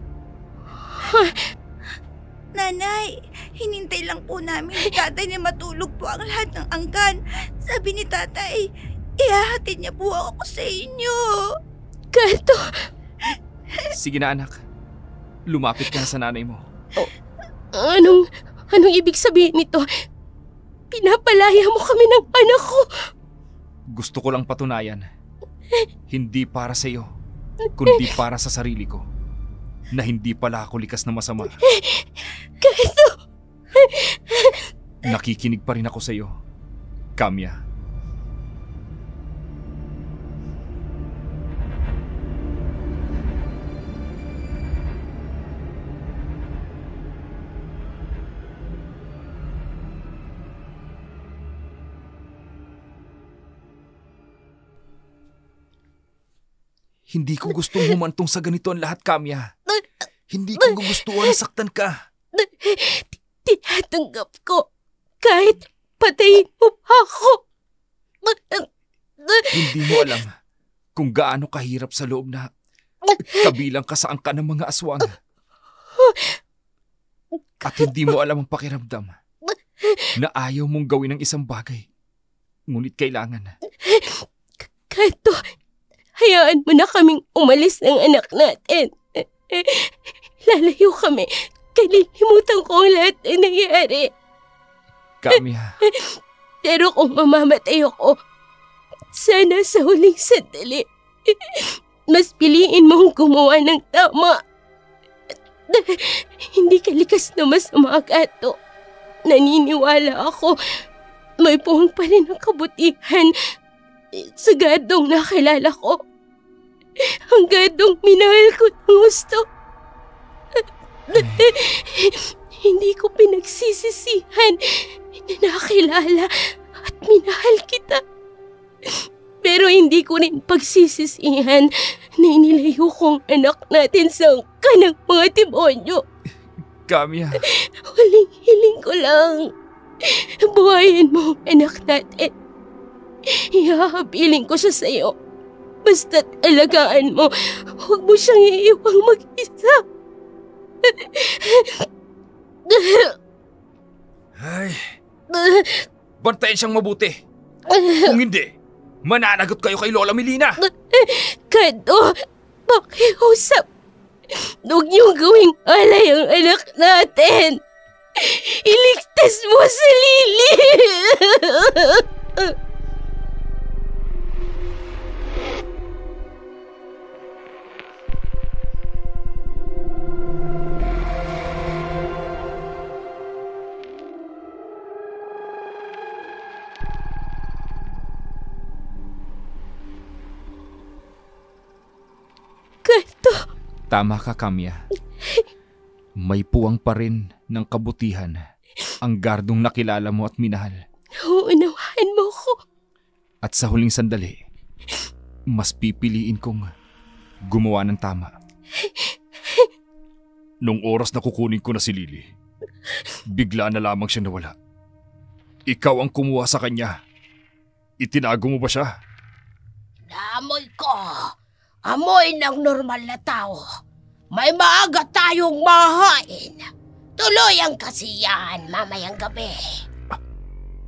D: Nanay, hinintay lang po namin ni tatay na matulog po ang lahat ng angkan. Sabi ni tatay, ihahatid niya po ako sa inyo.
A: Kato!
C: Sige na, anak. Lumapit ka na sa nanay mo.
A: Anong ibig sabihin nito? Pinapalaya mo kami ng anak ko.
C: Gusto ko lang patunayan, hindi para sa iyo, kundi para sa sarili ko, na hindi pala ako likas na masama.
A: Kato!
C: Nakikinig pa rin ako sa iyo, Kamya. Hindi ko gustong humantong sa ganito ang lahat, Kamya. Hindi ko gugustuhan na saktan ka.
A: Tinatanggap ko. Kahit patayin mo pa ako.
C: Hindi mo alam kung gaano kahirap sa loob na kabilang ka sa angkan ng mga aswang. At hindi mo alam ang pakiramdam na ayaw mong gawin ang isang bagay. Ngunit kailangan.
A: Kato, hayaan mo na kaming umalis ng anak natin. Lalayo kami. Kalilimutan ko ang lahat na nangyari.
C: Kamya.
A: Pero kung mamamatay ako, sana sa huling sandali, mas piliin mong gumawa ng tama. Hindi ka likas na masama, Kato. Naniniwala ako, may puwang pa rin ang kabutihan sa Gadong nakilala ko. Ang Gadong minahal ko ng gusto. Hindi ko pinagsisisihan na nakilala at minahal kita. Pero hindi ko rin pagsisisihan na inilayo kong anak natin sa angkan ng mga demonyo.
C: Kamya.
A: Huling hiling ko lang. Buhayin mo ang anak natin. Ihahabiling ko siya sa'yo. Basta't alagaan mo, huwag mo siyang iiwang mag-isa.
C: Ay, bantayan siyang mabuti. Kung hindi, mananagot kayo kay Lola Melina.
A: Kado, pakiusap. Huwag niyong gawing alay ang anak natin. Iligtas mo si Lily. Kato.
C: Tama ka, Kamya. May puwang pa rin ng kabutihan ang Gardong nakilala mo at minahal.
A: Nauunawaan mo ko.
C: At sa huling sandali, mas pipiliin kong gumawa ng tama.
B: Nung oras na kukunin ko na si Lily, bigla na lamang siya nawala. Ikaw ang kumuha sa kanya. Itinago mo ba siya?
A: Naamoy ko. Amoy ng normal na tao. May maaga tayong mahain. Tuloy ang kasiyahan mamayang gabi.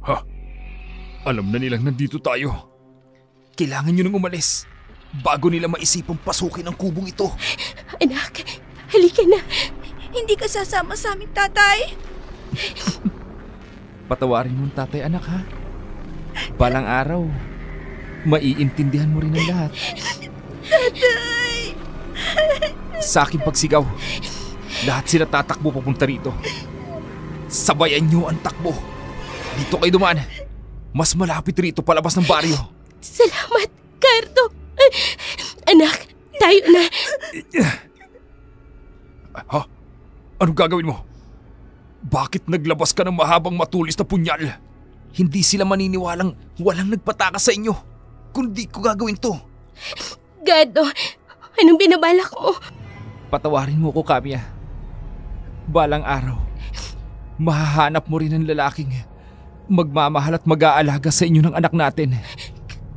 B: Ha? Alam na nilang nandito tayo.
C: Kailangan nyo nang umalis bago nila maisipang pasukin ang kubong ito.
A: Anak, halika na.
D: Hindi ka sasama sa amin, tatay.
C: Patawarin mo ang tatay, anak, ha? Balang araw, maiintindihan mo rin ang lahat.
D: Tatay!
C: Sa aking pagsigaw, lahat sila tatakbo papunta rito. Sabayan nyo ang takbo. Dito kayo dumaan. Mas malapit rito palabas ng baryo.
A: Salamat, Cardo. Anak, tayo na.
B: Ha? Anong gagawin mo? Bakit naglabas ka ng mahabang matulis na punyal?
C: Hindi sila maniniwalang walang nagpatakas sa inyo. Kundi ko gagawin to.
A: Cardo, anong binabalak mo?
C: Patawarin mo ko, Kamiya. Balang araw, mahahanap mo rin ang lalaking magmamahal at mag-aalaga sa inyo ng anak natin.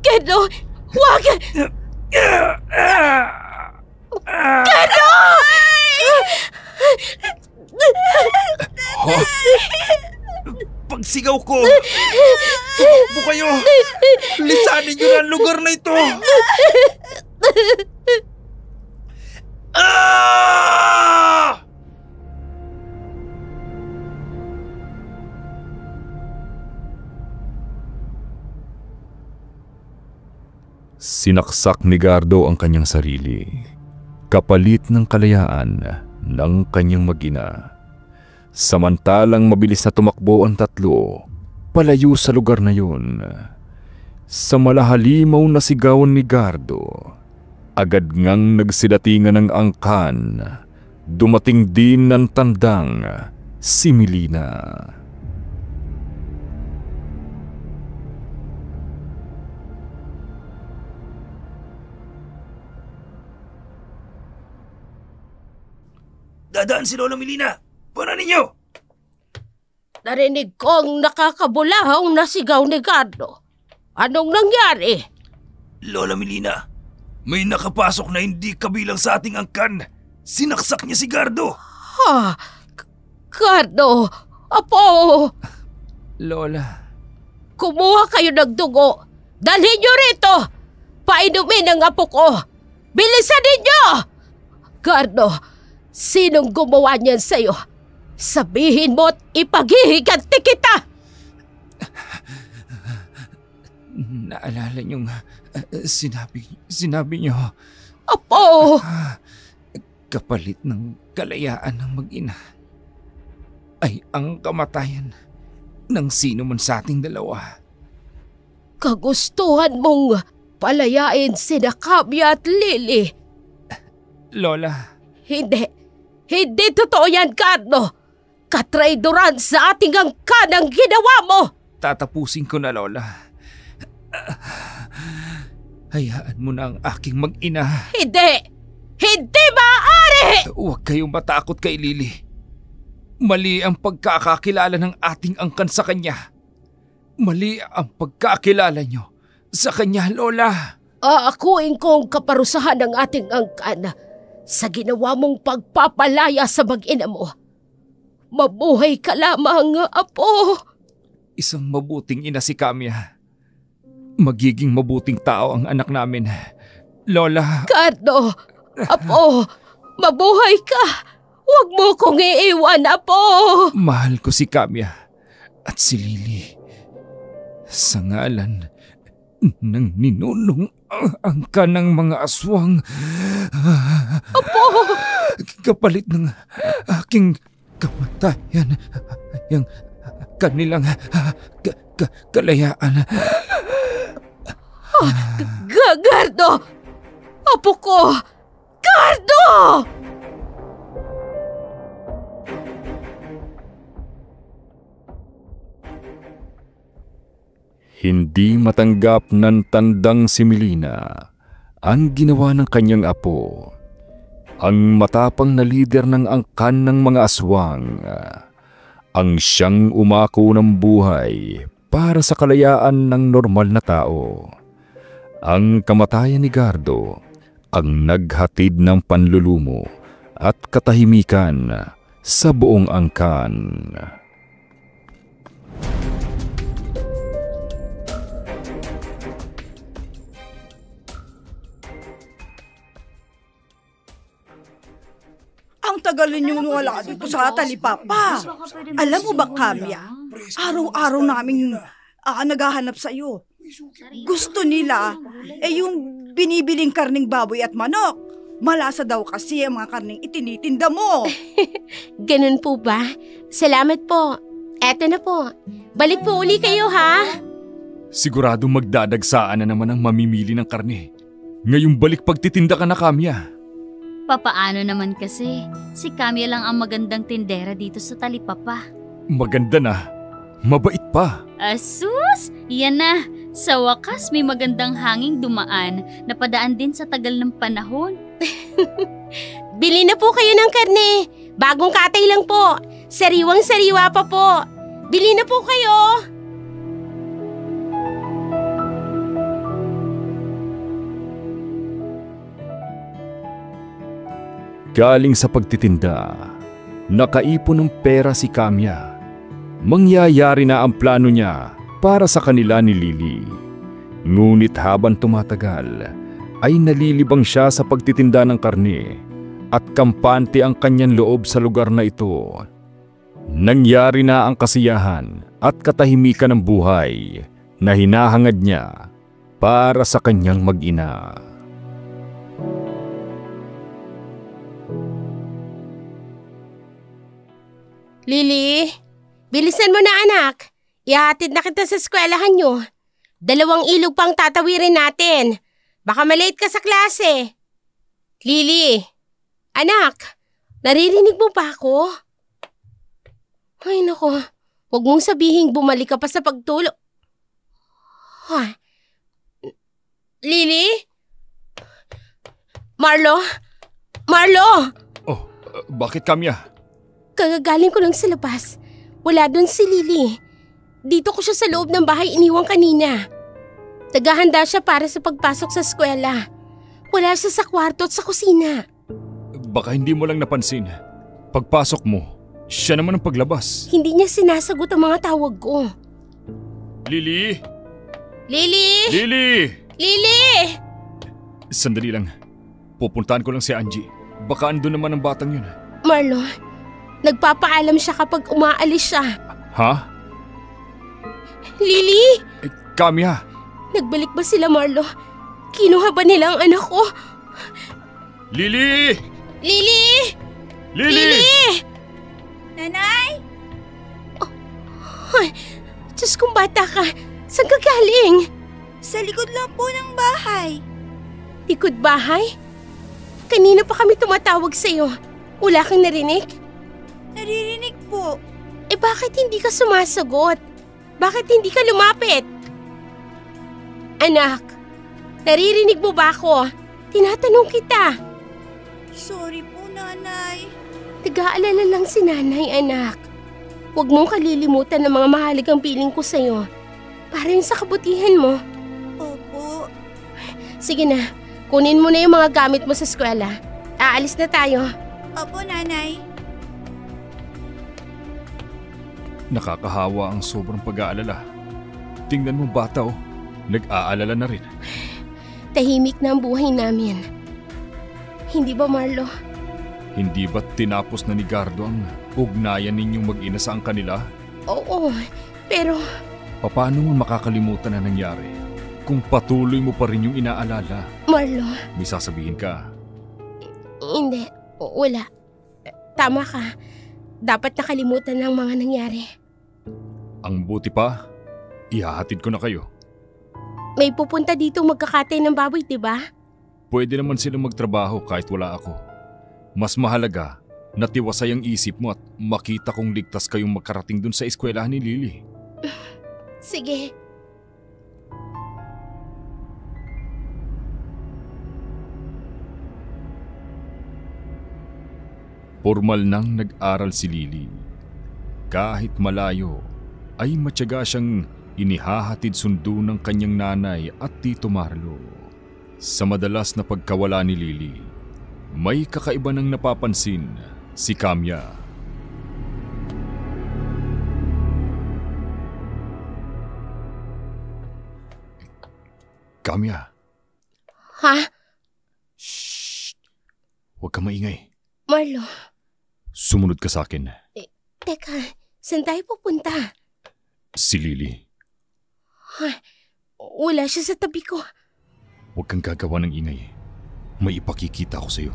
A: Cardo, huwag! Cardo!
C: Oh, pagsigaw ko, tumakbo kayo. Lisanin nyo na ang lugar na ito. Ah!
B: Sinaksak ni Gardo ang kanyang sarili, kapalit ng kalayaan ng kanyang mag-ina. Samantalang mabilis na tumakbo ang tatlo, palayo sa lugar na yun. Sa malahalimaw na sigawan ni Gardo, agad ngang nagsidatingan ng angkan. Dumating din ng tandang si Melina.
C: Dadaan si Lola Melina. Para ninyo!
A: Narinig kong nakakabulahong nasigaw ni Cardo. Anong nangyari?
C: Lola Melina, may nakapasok na hindi kabilang sa ating angkan. Sinaksak niya si Gardo.
A: Ha? Cardo, Apo!
C: Lola.
A: Kumuha kayo ng dugo. Dalhin niyo rito. Painumin ang apo ko. Bilisan ninyo! Cardo, sinong gumawa niyan sa'yo? Sabihin mo at ipaghihiganti kita!
C: Naalala niyong sinabi niyo.
A: Apo!
C: Kapalit ng kalayaan ng mag-ina ay ang kamatayan ng sino man sa ating dalawa.
A: Kagustuhan mong palayain sina Kamya at Lily.
C: Lola.
A: Hindi. Hindi totoo yan, Cardo. Katraidoran sa ating angkan ang ginawa mo.
C: Tatapusin ko na, Lola. Hayaan mo na ang aking mag-ina.
A: Hindi! Hindi maaari!
C: Huwag kayong matakot kay Lily. Mali ang pagkakakilala ng ating angkan sa kanya. Mali ang pagkakilala nyo sa kanya, Lola.
A: Aakuin kong kaparusahan ng ating angkan sa ginawa mong pagpapalaya sa mag-ina mo. Mabuhay ka lamang, Apo.
C: Isang mabuting ina si Kamya. Magiging mabuting tao ang anak namin. Lola.
A: Cardo, Apo, mabuhay ka. Huwag mo kong iiwan, Apo.
C: Mahal ko si Kamya at si Lily. Sa ngalan ng ninunong angka ng mga aswang.
A: Apo!
C: Kapalit ng aking kamatayan, yung kanilang kalayaan.
A: Gardo! Apo ko! Gardo!
B: Hindi matanggap ng tandang si Melina ang ginawa ng kanyang apo, ang matapang na lider ng angkan ng mga aswang, ang siyang umako ng buhay para sa kalayaan ng normal na tao. Ang kamatayan ni Gardo ang naghatid ng panlulumo at katahimikan sa buong angkan.
F: Ang tagal ninyong wala dito sa talipapa. Alam mo ba, Kamya? Araw-araw namin naghahanap sa iyo. Gusto nila yung binibiling karning baboy at manok. Malasa daw kasi ang mga karning itinitinda mo.
A: Ganun po ba? Salamat po. Eto na po. Balik po uli kayo, ha?
C: Siguradong magdadagsaan na naman ang mamimili ng karne. Ngayong balik pagtitinda ka na, Kamya.
E: Papaano naman kasi? Si Kamya lang ang magandang tindera dito sa talipapa.
C: Maganda na. Mabait pa.
E: Asus! Yan na! Sa wakas may magandang hanging dumaan na padaan din sa tagal ng panahon.
A: Bili na po kayo ng karne. Bagong katay lang po. Sariwang-sariwa pa po. Bili na po kayo.
B: Galing sa pagtitinda, nakaipon ng pera si Kamya. Mangyayari na ang plano niya para sa kanila ni Lily. Ngunit habang tumatagal, ay nalilibang siya sa pagtitinda ng karne at kampante ang kanyang loob sa lugar na ito. Nangyari na ang kasiyahan at katahimikan ng buhay na hinahangad niya para sa kanyang mag-ina.
A: Lily, bilisan mo na anak. Ihatid na kita sa eskwelahan nyo. 2 ilog pang tatawirin natin. Baka malate ka sa klase. Lily, anak, naririnig mo pa ako? Ay nako, huwag mong sabihing bumalik ka pa sa pagtulog. Lily? Marlo? Marlo!
C: Oh, bakit, Kamya?
A: Kagagaling ko lang sa labas. Wala doon si Lily. Dito ko siya sa loob ng bahay iniwang kanina. Naghahanda siya para sa pagpasok sa eskwela. Wala siya sa kwarto at sa kusina.
C: Baka hindi mo lang napansin. Pagpasok mo, siya naman ang paglabas.
A: Hindi niya sinasagot ang mga tawag ko.
C: Lily!
A: Lily!
C: Lily!
A: Lily!
C: Sandali lang. Pupuntahan ko lang si Angie. Baka andun naman ang batang yun.
A: Marlo, nagpapaalam siya kapag umaalis siya.
C: Ha?
A: Lily!
C: Kamya!
A: Nagbalik ba sila, Marlo? Kinuha ba nila ang anak ko?
C: Lily!
A: Lily!
C: Lily!
D: Nanay?
A: Ay, Diyos kong bata ka. Saan ka galing?
D: Sa likod lang po ng bahay.
A: Likod bahay? Kanina pa kami tumatawag sa'yo. Wala kang narinig?
D: Naririnig po.
A: Eh bakit hindi ka sumasagot? Bakit hindi ka lumapit? Anak, naririnig mo ba ako? Tinatanong kita.
D: Sorry po, Nanay.
A: Nag-aalala lang si nanay, anak. Huwag mong kalilimutan ng mga mahalagang piling ko sa'yo. Para yun sa kabutihan mo.
D: Opo.
A: Sige na, kunin mo na yung mga gamit mo sa eskwela. Aalis na tayo.
D: Opo, Nanay.
C: Nakakahawa ang sobrang pag-aalala. Tingnan mo bata oh, nag-aalala na rin.
A: Tahimik na ang buhay namin. Hindi ba, Marlo?
C: Hindi ba't tinapos na ni Gardo ang ugnayan ninyong mag-ina sa ang kanila?
A: Oo, pero
C: Paano mo makakalimutan na nangyari kung patuloy mo pa rin yung inaalala?
A: Marlo,
C: May sasabihin ka.
A: hindi. Wala. Tama ka. Dapat nakalimutan ng mga nangyari.
C: Ang buti pa, ihahatid ko na kayo.
A: May pupunta dito magkakatay ng baboy, di ba?
C: Pwede naman silang magtrabaho kahit wala ako. Mas mahalaga, natiwasay ang isip mo at makita kong ligtas kayong makarating dun sa eskwelahan ni Lily.
A: Sige.
B: Formal nang nag-aral si Lily. Kahit malayo, ay matyaga siyang inihahatid sundo ng kanyang nanay at Tito Marlo. Sa madalas na pagkawala ni Lily, may kakaiba nang napapansin si Kamya. Kamya.
A: Ha?
B: Shh! Huwag ka maingay.
A: Marlo,
B: Sumunod ka sa akin.
A: teka, saan tayo pupunta?
B: Si Lily.
A: Wala siya sa tabi ko.
B: Huwag kang gagawa ng ingay. May ipakikita ko sa'yo.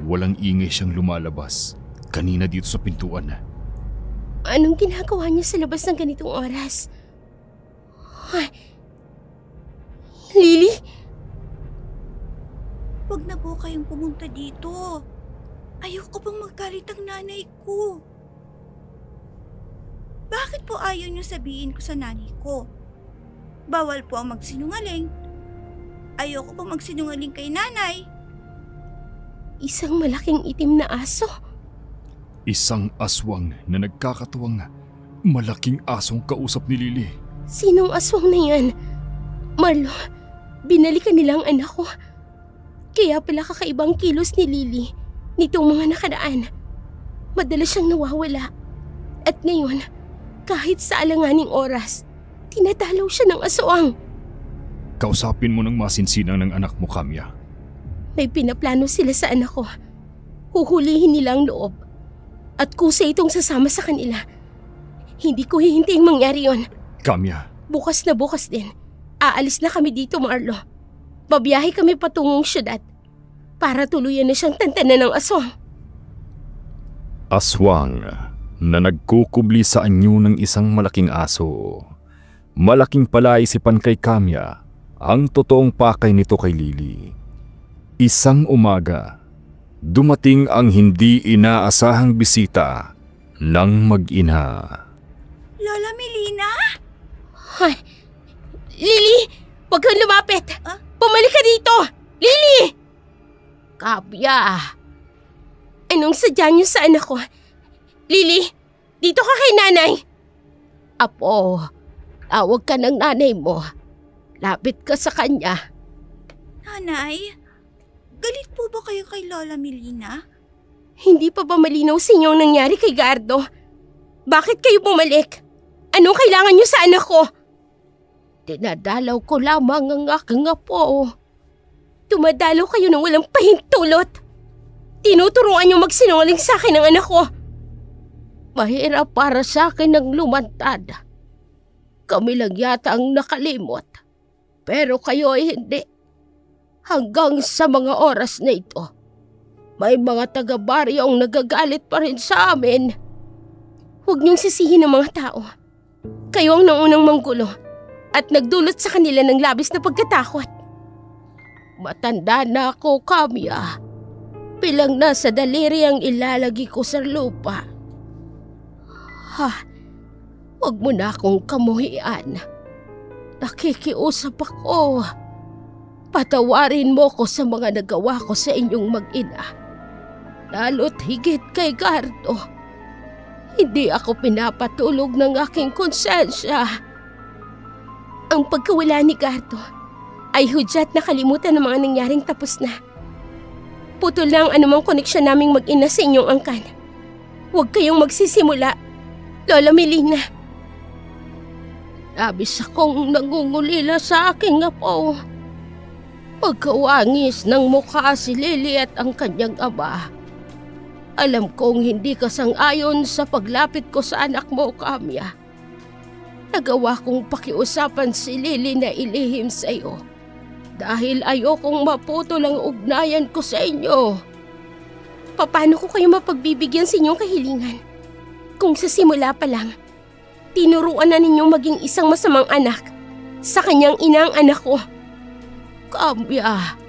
B: Walang ingay siyang lumalabas kanina dito sa pintuan.
A: Anong ginagawa niya sa labas ng ganitong oras? Lily?
D: Huwag na po kayong pumunta dito. Ayoko pang maggalit ang nanay ko. Bakit po ayaw niyo sabihin ko sa nanay ko? Bawal po ang magsinungaling. Ayoko pang magsinungaling kay nanay.
A: Isang malaking itim na aso?
B: Isang aswang na nagkakatuwang malaking asong kausap ni Lily.
A: Sinong aswang na yan? Marlo, binalikan nila ang anak ko. Kaya pala kakaibang kilos ni Lily nitong mga nakaraan. Madalas siyang nawawala. At ngayon, kahit sa alanganing oras, tinatalaw siya ng aswang.
B: Kausapin mo ng masinsinang ng anak mo, Kamya.
A: May pinaplano sila sa anak ko. Huhulihin nila ang loob. At kusa itong sasama sa kanila. Hindi ko hihintayin mangyari yon.
B: Kamya.
A: Bukas na bukas din. Aalis na kami dito, Marlo. Babiyahe kami patungong syudad para tuluyan na siyang tantanan ng aswang.
B: Aswang na nagkukubli sa anyo ng isang malaking aso. Malaking palaisipan kay Kamya ang totoong pakay nito kay Lily. Isang umaga, dumating ang hindi inaasahang bisita ng mag-ina.
D: Lola Melina?
A: Lily! Huwag kang lumapit! Bumalik ka dito! Lily! Kamya! Anong sadya niyo sa anak ko? Lily! Dito ka kay nanay! Apo, tawag ka ng nanay mo. Lapit ka sa kanya.
D: Nanay, galit po ba kayo kay Lola Melina?
A: Hindi pa ba malinaw sa inyo ang nangyari kay Gardo? Bakit kayo bumalik? Anong kailangan niyo sa anak ko? Dinadalaw ko lamang ang aking apo. Tumadalaw kayo ng walang pahintulot. Tinuturuan niyo magsinungaling sa akin ang anak ko. Mahirap para sa akin ang lumantad. Kami lang yata ang nakalimot. Pero kayo ay hindi. Hanggang sa mga oras na ito, may mga taga-baryo ang nagagalit pa rin sa amin. Huwag niyong sisihin ang mga tao. Kayo ang naunang manggulo at nagdulot sa kanila ng labis na pagkatakot. Matanda na ako, Kamya. Pilang na sa daliri ang ilalagi ko sa lupa. Huwag mo na akong kamuhian. Nakikiusap ako. Patawarin mo ko sa mga nagawa ko sa inyong mag-ina. Lalo't higit kay Gardo. Hindi ako pinapatulog ng aking konsensya. Ang pagkawala ni Gardo ay hudyat na kalimutan ng mga nangyaring tapos na. Putol na ang anumang koneksyon naming mag-ina sa inyong angkan. Huwag kayong magsisimula, Lola Melina. Labis akong nangungulila sa aking apo. Pagkawangis ng mukha si Lily at ang kanyang ama. Alam kong hindi ka sang-ayon sa paglapit ko sa anak mo, Kamya. Nagawa kong pakiusapan si Lily na ilihim sa iyo dahil ayokong maputol ang ugnayan ko sa inyo. Paano ko kayo mapagbibigyan sa inyong kahilingan kung sa simula pa lang tinuruan na ninyong maging isang masamang anak sa kanyang inang anak ko? Kamya,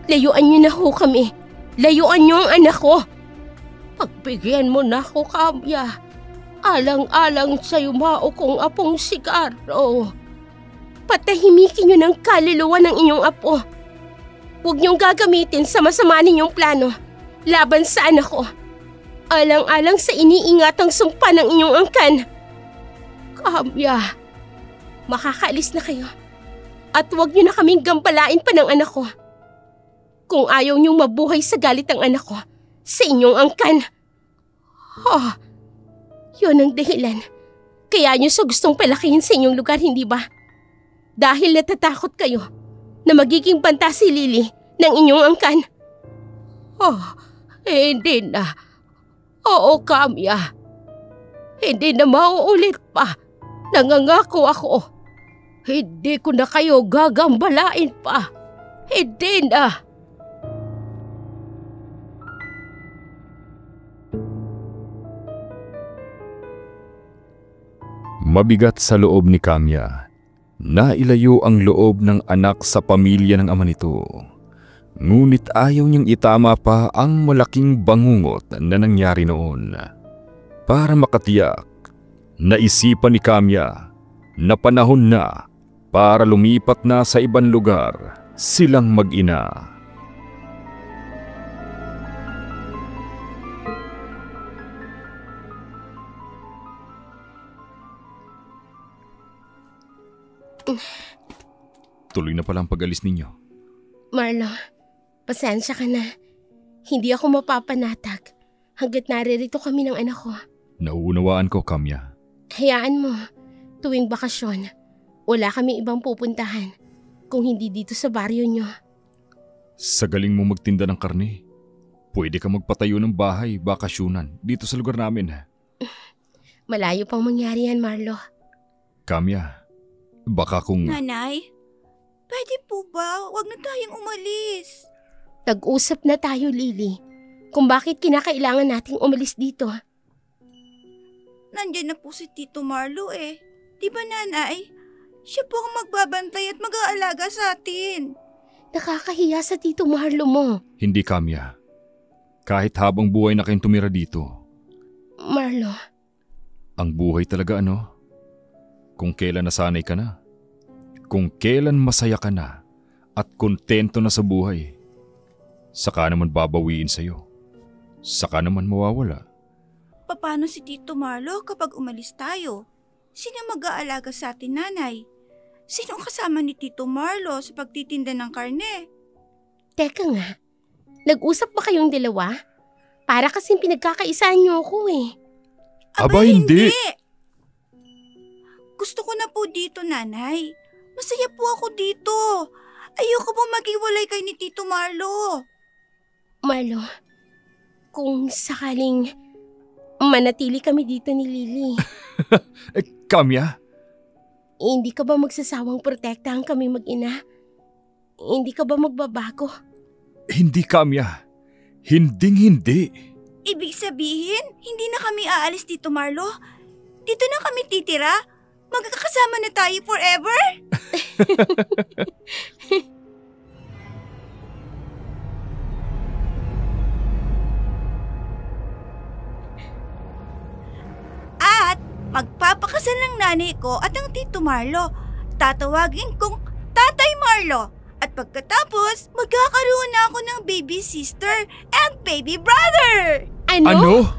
A: layuan niyo na ho kami. Layuan niyo ang anak ko. Pagbigyan mo na ako, Kamya. Alang-alang sa yumao kong apong si Gardo. Patahimikin niyo ng kaluluwa ng inyong apo Huwag niyong gagamitin sa masama ninyong plano laban sa anak ko. Alang-alang sa iniingatang sumpa ng inyong angkan. Kamya, makakaalis na kayo. At huwag niyo na kaming gambalain pa ng anak ko. Kung ayaw niyong mabuhay sa galit ang anak ko sa inyong angkan. Yun ang dahilan. Kaya niyo sa gustong palakihin sa inyong lugar, hindi ba? Dahil natatakot kayo na magiging banta si Lily ng inyong angkan. Hindi na. Oo, Kamya. Hindi na mauulit pa. Nangangako ako. Hindi ko na kayo gagambalain pa. Hindi na.
B: Mabigat sa loob ni Kamya. Nailayo ang loob ng anak sa pamilya ng ama nito. Ngunit ayaw niyang itama pa ang malaking bangungot na nangyari noon. Para makatiyak, naisipan ni Kamya na panahon na para lumipat na sa ibang lugar silang mag-ina. Tuloy na pala ang pag-alis ninyo.
A: Marlo, pasensya ka na. Hindi ako mapapanatag hanggat naririto kami ng anak ko.
B: Nauunawaan ko, Kamya.
A: Hayaan mo, tuwing bakasyon, wala kami ibang pupuntahan kung hindi dito sa baryo nyo.
B: Sa galing mo magtinda ng karne, pwede ka magpatayo ng bahay, bakasyunan, dito sa lugar namin.
A: Malayo pang mangyari yan, Marlo.
B: Kamya, baka kung...
D: Nanay, pwede po ba? Huwag na tayong umalis.
A: Nag-usap na tayo, Lily, kung bakit kinakailangan nating umalis dito.
D: Nandiyan na po si Tito Marlo eh. Di ba, Nanay? Siya po ang magbabantay at mag-aalaga sa atin.
A: Nakakahiya sa Tito Marlo mo.
B: Hindi, Kamya. Kahit habang buhay na kayong tumira dito.
A: Marlo.
B: Ang buhay talaga kung kailan nasanay ka na. Kung kailan masaya ka na at kontento na sa buhay. Saka naman babawiin sa'yo. Saka naman mawawala.
D: Paano si Tito Marlo kapag umalis tayo? Sino mag-aalaga sa atin, Nanay? Sino kasama ni Tito Marlo sa pagtitinda ng karne?
A: Teka nga, nag-usap ba kayong dalawa? Para kasing pinagkakaisahan niyo ako eh.
B: Aba, hindi!
D: Gusto ko na po dito, Nanay. Masaya po ako dito. Ayoko po maghiwalay kay ni Tito Marlo.
A: Marlo, kung sakaling manatili kami dito ni Lily.
B: Kamya?
A: Hindi ka ba magsasawang protektahan kami mag-ina? Hindi ka ba magbabago?
B: Hindi, Kamya. Hinding-hindi.
D: Ibig sabihin, hindi na kami aalis dito, Marlo? Dito na kami titira? Magkakasama na tayo forever? At magpapakasal ng nanay ko at ang Tito Marlo. Tatawagin kong Tatay Marlo. At pagkatapos, magkakaroon na ako ng baby sister and baby brother.
A: Ano?